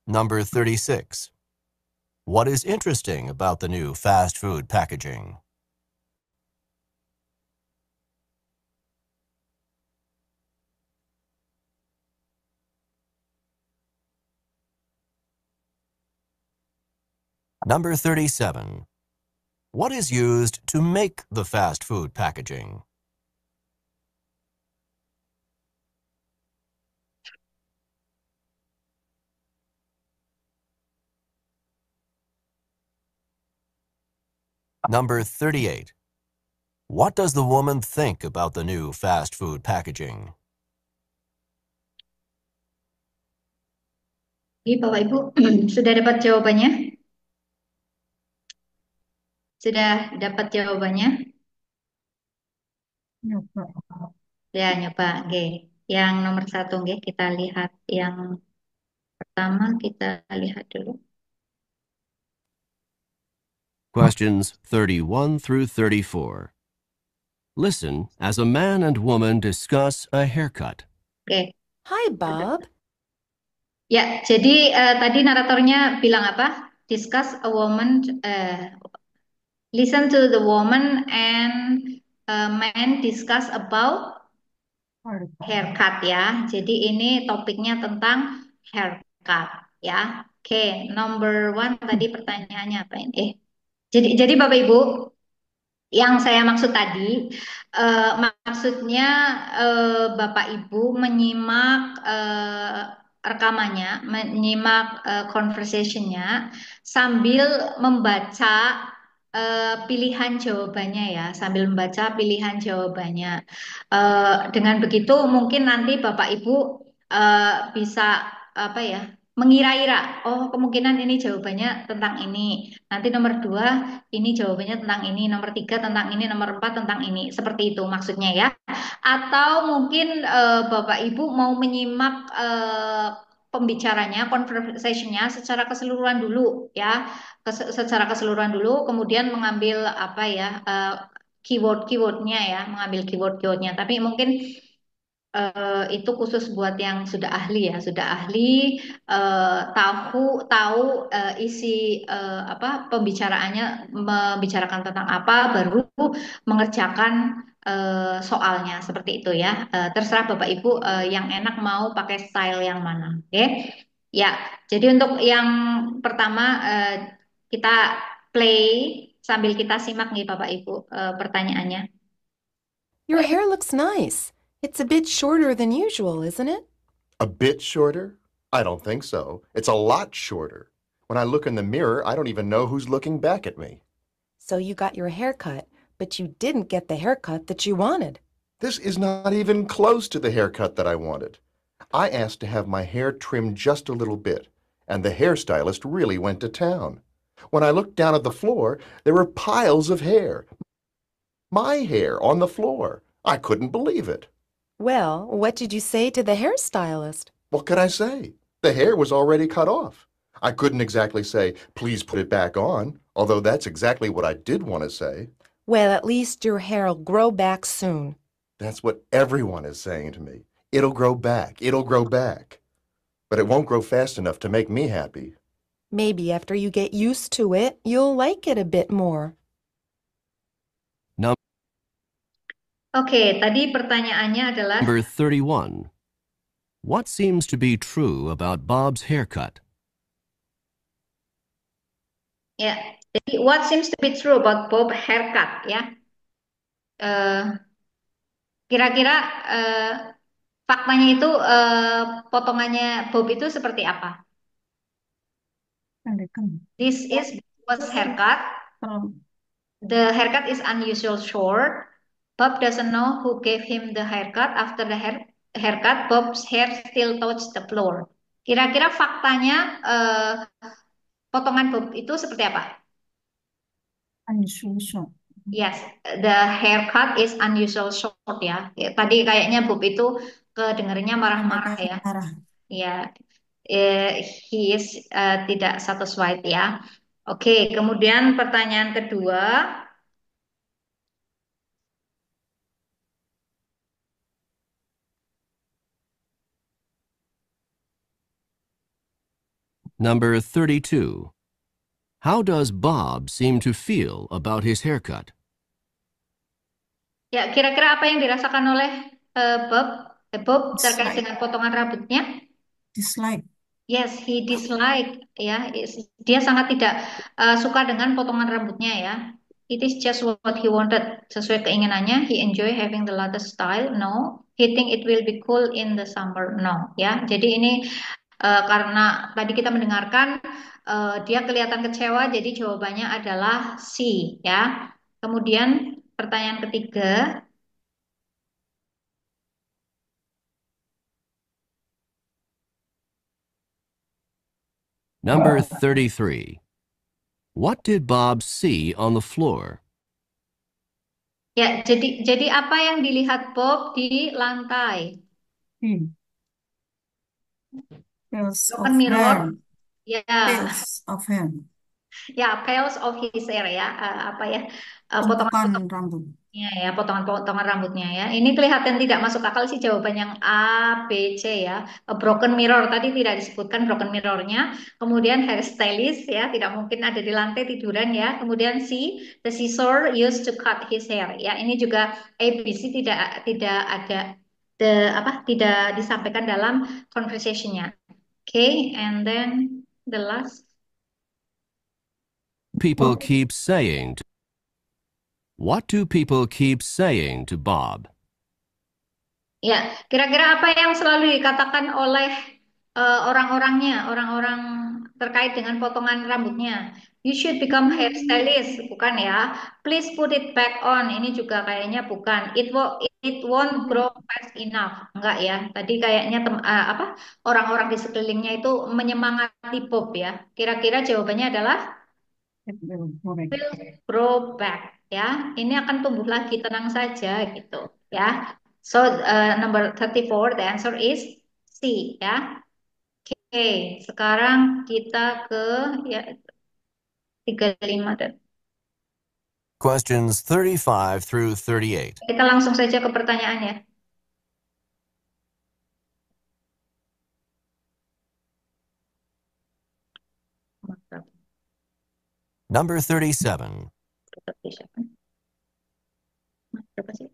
Number 36. What is interesting about the new fast food packaging? Number 37. What is used to make the fast food packaging? Number 38. What does the woman think about the new fast food packaging? Bapak Ibu, sudah dapat jawabannya? Sudah dapat jawabannya? Ya, nyoba. Oke. Yang nomor 1, nggih, kita lihat yang pertama, kita lihat dulu. Questions 31 through 34. Listen as a man and woman discuss a haircut. Oke. Hi, Bob. Ya, jadi tadi naratornya bilang apa? Discuss a woman, listen to the woman and man discuss about haircut ya. Jadi ini topiknya tentang haircut ya. Oke, number 1 tadi pertanyaannya apa ini? Jadi Bapak Ibu, yang saya maksud tadi, maksudnya Bapak Ibu menyimak rekamannya, menyimak conversation-nya sambil membaca pilihan jawabannya ya, sambil membaca pilihan jawabannya. Dengan begitu mungkin nanti Bapak Ibu bisa apa ya? Mengira-ira, oh kemungkinan ini jawabannya tentang ini. Nanti nomor 2 ini jawabannya tentang ini, nomor 3 tentang ini, nomor 4 tentang ini. Seperti itu maksudnya ya. Atau mungkin Bapak Ibu mau menyimak pembicaranya, conversation-nya secara keseluruhan dulu ya. Secara keseluruhan dulu, kemudian mengambil apa ya, keyword-keywordnya ya, mengambil keyword-keywordnya. Tapi mungkin itu khusus buat yang sudah ahli ya, sudah ahli tahu isi apa pembicaraannya, membicarakan tentang apa, baru mengerjakan soalnya seperti itu ya. Terserah Bapak Ibu yang enak mau pakai style yang mana, oke? Ya, jadi untuk yang pertama kita play sambil kita simak nih Bapak Ibu pertanyaannya. Your hair looks nice. It's a bit shorter than usual, isn't it? A bit shorter? I don't think so. It's a lot shorter. When I look in the mirror, I don't even know who's looking back at me. So you got your hair cut, but you didn't get the haircut that you wanted. This is not even close to the haircut that I wanted. I asked to have my hair trimmed just a little bit, and the hairstylist really went to town. When I looked down at the floor, there were piles of hair. My hair on the floor. I couldn't believe it. Well, what did you say to the hairstylist? What could I say? The hair was already cut off. I couldn't exactly say, please put it back on, although that's exactly what I did want to say. Well, at least your hair'll grow back soon. That's what everyone is saying to me. It'll grow back. It'll grow back. But it won't grow fast enough to make me happy. Maybe after you get used to it, you'll like it a bit more. Oke, tadi pertanyaannya adalah Number 31. What seems to be true about Bob's haircut? ya. Jadi what seems to be true about Bob haircut ya. Eh, Kira-kira eh, faktanya itu potongannya Bob itu seperti apa? This is Bob's haircut. The haircut is unusual short. Bob doesn't know who gave him the haircut. After the haircut, Bob's hair still touched the floor. Kira-kira faktanya potongan Bob itu seperti apa? Yes, the haircut is unusual short ya. Tadi kayaknya Bob itu kedengarannya marah-marah ya. Ya, he is tidak satisfied ya. Oke, kemudian pertanyaan kedua. Number 32. How does Bob seem to feel about his haircut? Ya, kira-kira apa yang dirasakan oleh Bob? Bob terkait dengan potongan rambutnya? Dislike. Yes, he dislike ya. Dia sangat tidak suka dengan potongan rambutnya ya. It is just what he wanted, sesuai keinginannya. He enjoy having the latest style. No. He think it will be cool in the summer. No. Ya. Jadi ini karena tadi kita mendengarkan dia kelihatan kecewa, jadi jawabannya adalah C ya. Kemudian pertanyaan ketiga. Number 33. What did Bob see on the floor? Ya, jadi apa yang dilihat Bob di lantai? Tails of Broken mirror. hair. Ya, Tails of hair. ya, piles of his hair ya, apa ya, potongan-potongan Tumpukan rambut. ya, potongan-potongan rambutnya ya. Ini kelihatan tidak masuk akal sih jawaban yang A, B, C ya. Broken mirror tadi tidak disebutkan broken mirrornya. Kemudian hairstylist ya, tidak mungkin ada di lantai tiduran ya. Kemudian C, the scissor used to cut his hair ya. Ini juga A, B, C tidak ada tidak disampaikan dalam conversationnya. Oke, and then the last. People keep saying. What do people keep saying to Bob? Ya, kira-kira apa yang selalu dikatakan oleh orang-orang terkait dengan potongan rambutnya? You should become hairstylist, bukan ya? Please put it back on. Ini juga kayaknya bukan. It won't grow fast enough. Enggak ya. Tadi kayaknya orang-orang di sekelilingnya itu menyemangati Bob ya. Kira-kira jawabannya adalah will grow back ya. Ini akan tumbuh lagi, tenang saja gitu ya. So number 34 the answer is C ya. Oke, sekarang kita ke ya 35 dan Questions 35 through 38. kita langsung saja ke pertanyaannya. Number 37. Berapa sih?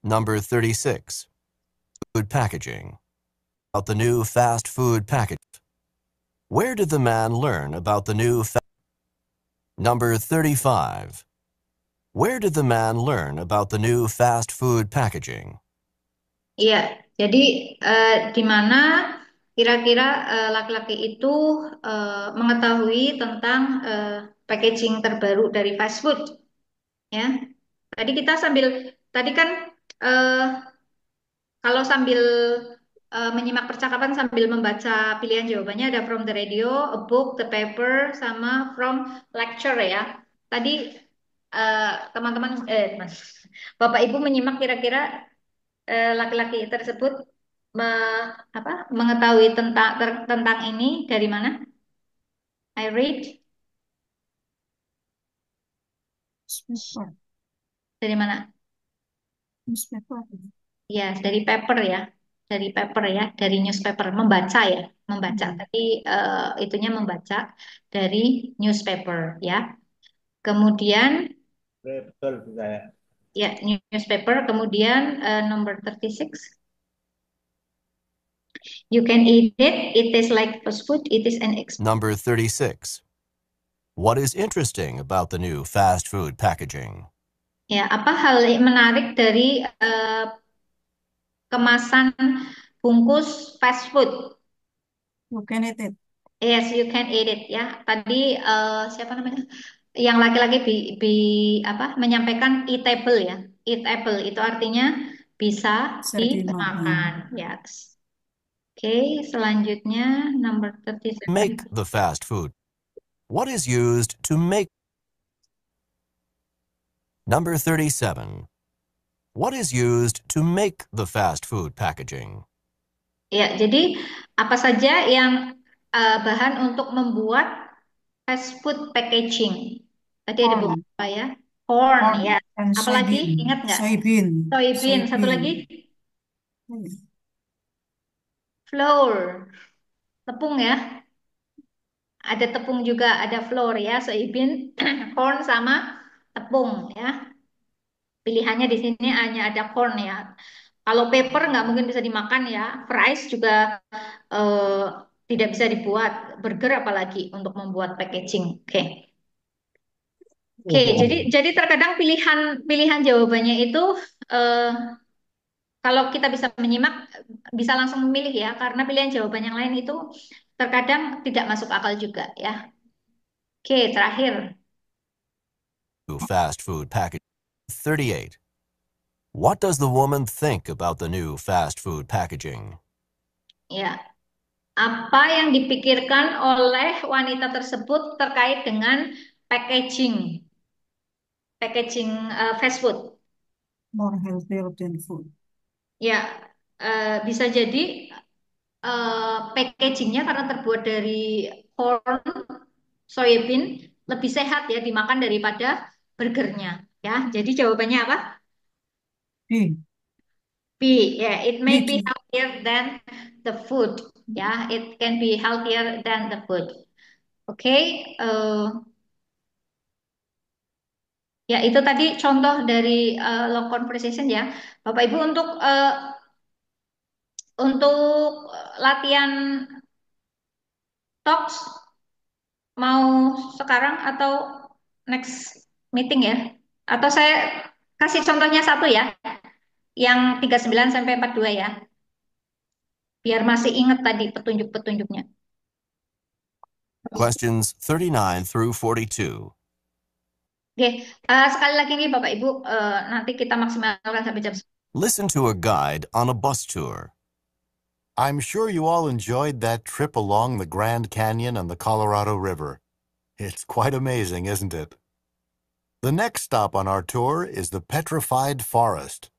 Number 36. Food packaging. About the new fast food package. Where did the man learn about the new Number 35. Where did the man learn about the new fast food packaging? Iya, jadi di mana kira-kira laki-laki itu mengetahui tentang packaging terbaru dari fast food, ya. Tadi kan eh, kalau sambil menyimak percakapan sambil membaca pilihan jawabannya ada from the radio, a book, the paper, sama from lecture ya. Tadi teman-teman, Bapak Ibu menyimak kira-kira laki-laki tersebut mengetahui tentang ini dari mana? I read dari mana? Newspaper. Ya, dari paper ya, dari paper ya, dari newspaper, membaca ya, membaca. Tapi itunya membaca dari newspaper ya. Kemudian Betul, saya. ya newspaper. Kemudian number 36. You can eat it. It tastes like fast food. It is an Number 36. What is interesting about the new fast food packaging? ya, apa hal menarik dari kemasan bungkus fast food? You can eat it. Yes, you can eat it ya. Tadi siapa namanya? Yang laki-laki apa menyampaikan eatable ya. Eatable itu artinya bisa Bisa dimakan. dimakan. Yes. Oke, selanjutnya number 37. Make the fast food. What is used to make? Number 37. What is used to make the fast food packaging? Ya, jadi apa saja yang bahan untuk membuat fast food packaging? Tadi ada Corn. beberapa ya. Corn, Corn ya. and Apalagi soybean. ingat nggak? Soybean. Soybean. Satu lagi flour, tepung ya. Ada tepung juga, ada flour ya, soybean, corn sama tepung ya. Pilihannya di sini hanya ada corn ya. Kalau paper nggak mungkin bisa dimakan ya. Fries juga eh, tidak bisa dibuat. Burger apalagi untuk membuat packaging. Oke. Oke, jadi terkadang pilihan jawabannya itu eh, kalau kita bisa menyimak bisa langsung memilih ya, karena pilihan jawaban yang lain itu terkadang tidak masuk akal juga ya. Oke, terakhir. Fast food packaging. 38. What does the woman think about the new fast food packaging? Ya, apa yang dipikirkan oleh wanita tersebut terkait dengan packaging fast food? More healthier than food. Ya, bisa jadi packagingnya karena terbuat dari corn, soybean, lebih sehat ya dimakan daripada burgernya. Ya, jadi jawabannya apa? B. B. Ya, it may be B. healthier than the food. Ya, it can be healthier than the food. Oke, ya itu tadi contoh dari long conversation ya, Bapak Ibu untuk latihan talks mau sekarang atau next meeting ya? Atau saya kasih contohnya satu ya, yang 39 sampai 42 ya, biar masih ingat tadi petunjuk-petunjuknya. Questions 39 through 42. Oke, sekali lagi nih Bapak Ibu, nanti kita maksimalkan sampai jam 10. Listen to a guide on a bus tour. I'm sure you all enjoyed that trip along the Grand Canyon and the Colorado River. It's quite amazing, isn't it? The next stop on our tour is the Petrified Forest.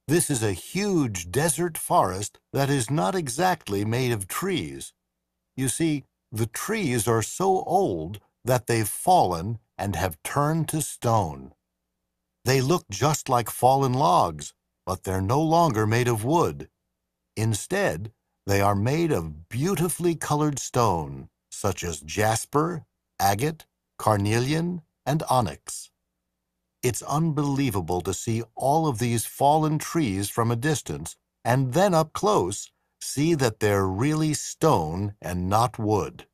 This is a huge desert forest that is not exactly made of trees. You see, the trees are so old that they've fallen and have turned to stone. They look just like fallen logs, but they're no longer made of wood. Instead, they are made of beautifully colored stone, such as jasper, agate, carnelian, and onyx. It's unbelievable to see all of these fallen trees from a distance, and then up close, see that they're really stone and not wood.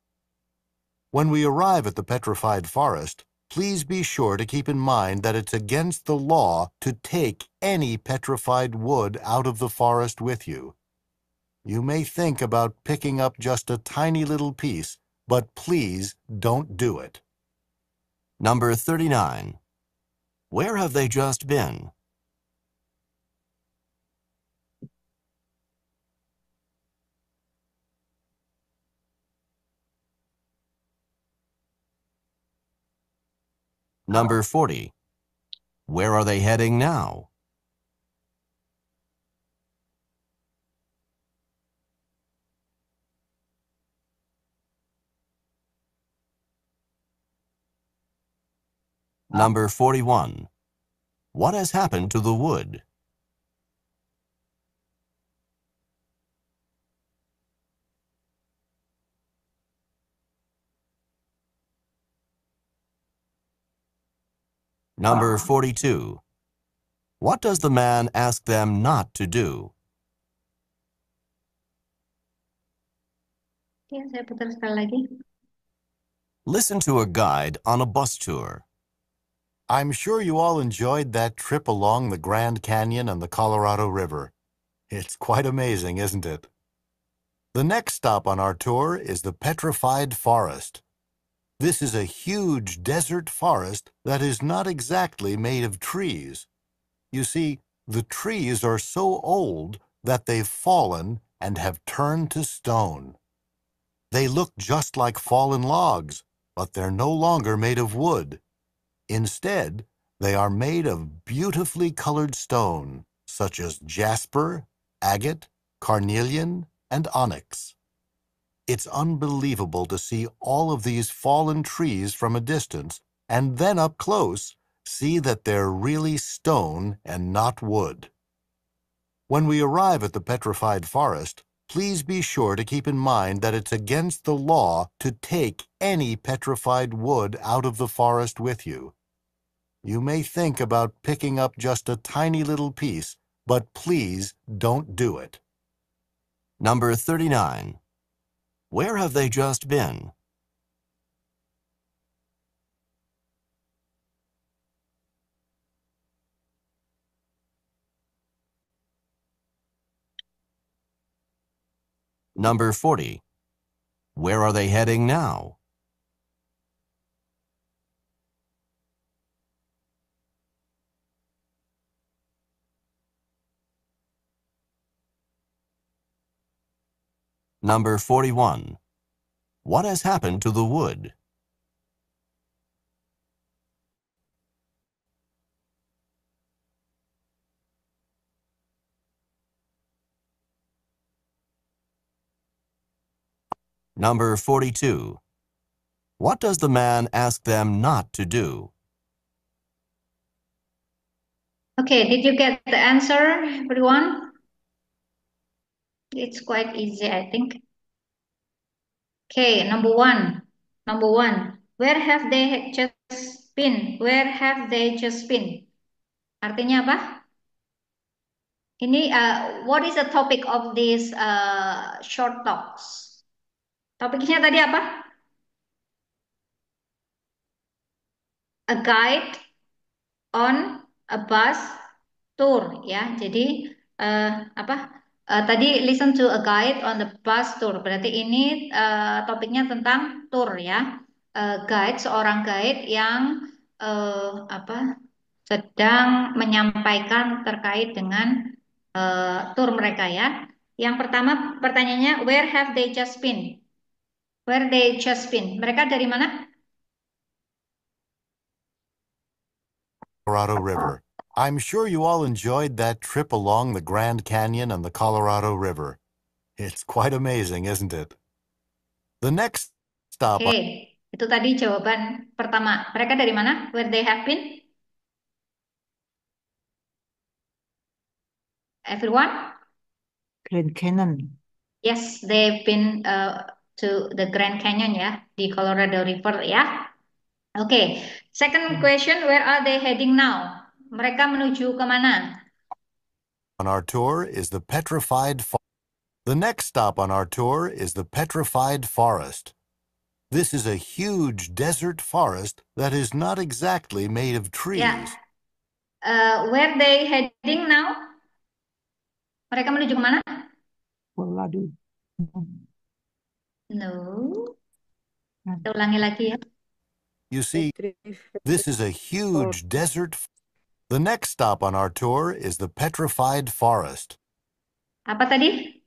When we arrive at the Petrified Forest, please be sure to keep in mind that it's against the law to take any petrified wood out of the forest with you. You may think about picking up just a tiny little piece, but please don't do it. Number 39. Where have they just been? Number 40. Where are they heading now? Number 41. What has happened to the wood? Number 42. What does the man ask them not to do? Ya, saya putar sekali lagi. Listen to a guide on a bus tour. I'm sure you all enjoyed that trip along the Grand Canyon and the Colorado River. It's quite amazing, isn't it? The next stop on our tour is the Petrified Forest. This is a huge desert forest that is not exactly made of trees. You see, the trees are so old that they've fallen and have turned to stone. They look just like fallen logs, but they're no longer made of wood. Instead, they are made of beautifully colored stone, such as jasper, agate, carnelian, and onyx. It's unbelievable to see all of these fallen trees from a distance, and then up close, see that they're really stone and not wood. When we arrive at the Petrified Forest, please be sure to keep in mind that it's against the law to take any petrified wood out of the forest with you. You may think about picking up just a tiny little piece, but please don't do it. Number 39. Where have they just been? Number 40. Where are they heading now? Number 41. What has happened to the wood? Number 42. What does the man ask them not to do? Okay, did you get the answer, everyone? It's quite easy, I think. Okay, number one. Where have they just been? Where have they just been? Artinya apa? Ini, what is the topic of this short talks? Topiknya tadi apa? A guide on a bus tour, ya. Jadi apa? Tadi listen to a guide on the bus tour. Berarti ini topiknya tentang tour, ya. Seorang guide yang apa? Sedang menyampaikan terkait dengan tour mereka, ya. Yang pertama pertanyaannya, where have they just been? Where they just been? Mereka dari mana? Colorado River. I'm sure you all enjoyed that trip along the Grand Canyon and the Colorado River. It's quite amazing, isn't it? The next stop. Oke, itu tadi jawaban pertama. Mereka dari mana? Where they have been? Everyone? Grand Canyon. Yes, they've been to the Grand Canyon, ya, di Colorado River, ya. Oke, second question, where are they heading now? Mereka menuju kemana? On our tour is the Petrified Forest. The next stop on our tour is the Petrified Forest. This is a huge desert forest that is not exactly made of trees. Yeah. Where they heading now? Mereka menuju kemana? Colorado. No. Kita ulangi lagi, ya. You see, this is a huge desert. The next stop on our tour is the Petrified Forest. Apa tadi?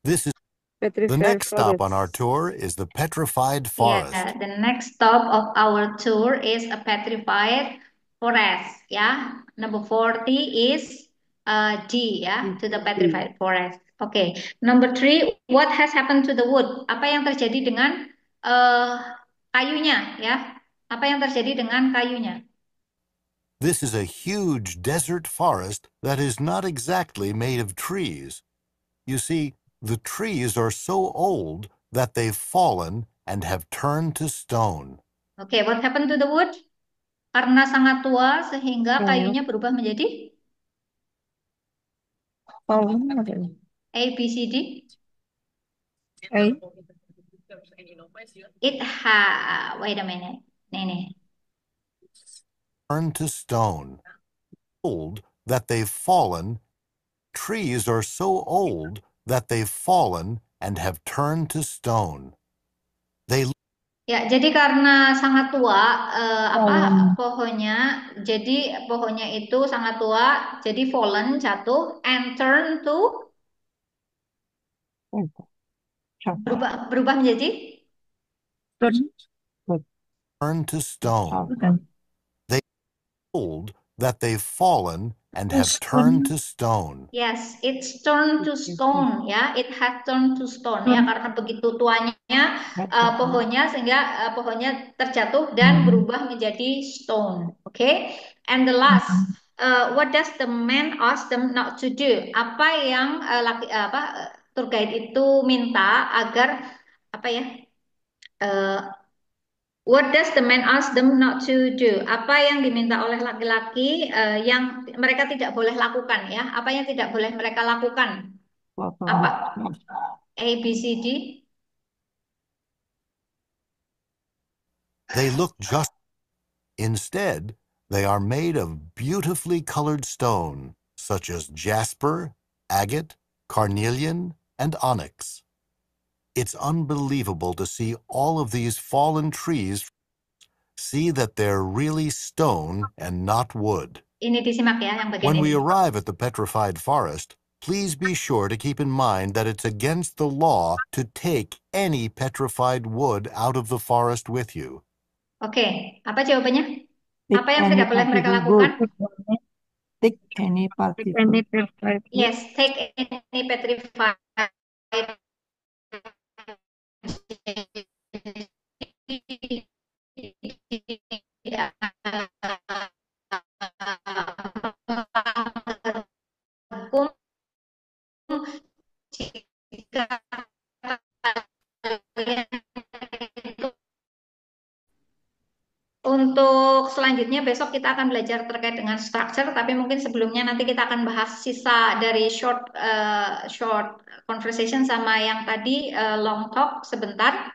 This is the next stop on our tour is the Petrified Forest. Yeah, the next stop of our tour is a petrified forest. Yeah, number 40 is D. Yeah, to the petrified forest. Okay, number 3. What has happened to the wood? Apa yang terjadi dengan kayunya? Ya, apa yang terjadi dengan kayunya? This is a huge desert forest that is not exactly made of trees. You see, the trees are so old that they've fallen and have turned to stone. Okay, what happened to the wood? Karena sangat tua sehingga Fallen. kayunya berubah menjadi Fallen apa ya? A, B, C, D. A. Wait a minute. Nih. Turn to stone. Old that they've fallen. Trees are so old that they've fallen and have turned to stone. They Ya, jadi karena sangat tua, Fallen. pohonnya itu sangat tua, jadi fallen jatuh and turn to berubah menjadi turn to stone. They old that they've fallen and have turned to stone. yes, it's turned to stone ya, it has turned to stone ya, karena begitu tuanya pohonnya sehingga pohonnya terjatuh dan berubah menjadi stone. Okay, and the last, what does the man ask them not to do? Apa yang tour guide itu minta agar apa ya? What does the man ask them not to do? Apa yang diminta oleh laki-laki yang mereka tidak boleh lakukan ya? Apa yang tidak boleh mereka lakukan? Apa? A, B, C, D. They look just. Instead, they are made of beautifully colored stone, such as jasper, agate, carnelian, and onyx. It's unbelievable to see all of these fallen trees. See that they're really stone and not wood. Ini disimak ya yang bagian When ini. we arrive at the petrified forest, please be sure to keep in mind that it's against the law to take any petrified wood out of the forest with you. Oke, apa jawabannya? Take Apa yang any tidak boleh mereka particle wood. lakukan? Take any particle. Yes, take any petrified hukum jika kalian itu. Untuk selanjutnya besok kita akan belajar terkait dengan structure, tapi mungkin sebelumnya nanti kita akan bahas sisa dari short conversation sama yang tadi long talk sebentar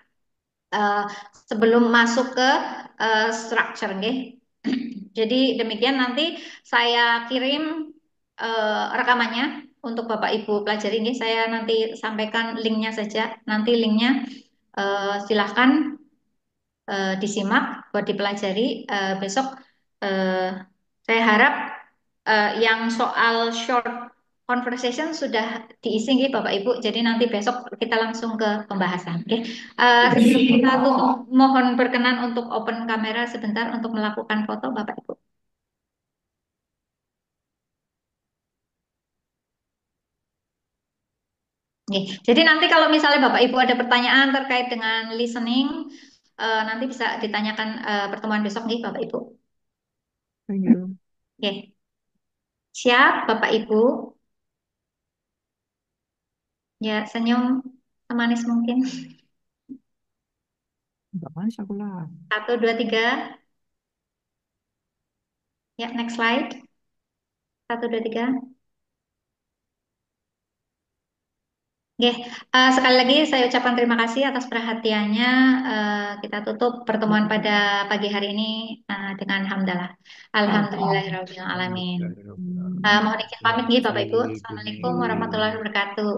sebelum masuk ke structure, okay? Jadi demikian, nanti saya kirim rekamannya untuk Bapak Ibu pelajari ini. Saya nanti sampaikan linknya saja. Nanti linknya silahkan disimak buat dipelajari. Besok saya harap yang soal short conversation sudah diisi nih Bapak Ibu. Jadi nanti besok kita langsung ke pembahasan. Oke. Sebelum kita tutup, mohon berkenan untuk open kamera sebentar untuk melakukan foto Bapak Ibu. Oke. Jadi nanti kalau misalnya Bapak Ibu ada pertanyaan terkait dengan listening, nanti bisa ditanyakan pertemuan besok nih Bapak Ibu. Oke. Siap Bapak Ibu? Ya, senyum semanis mungkin. Enggak manis aku lah. 1, 2, 3. Ya, next slide. 1, 2, 3. Oke, sekali lagi saya ucapkan terima kasih atas perhatiannya. Kita tutup pertemuan pada pagi hari ini dengan hamdalah. Alhamdulillahirabbil alamin. Mohon izin pamit nih Bapak Ibu. Assalamualaikum warahmatullahi wabarakatuh.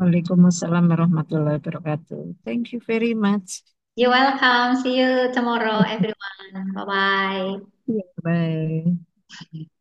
Waalaikumsalam warahmatullahi wabarakatuh. Thank you very much. You're welcome. See you tomorrow, everyone. Bye-bye. Bye.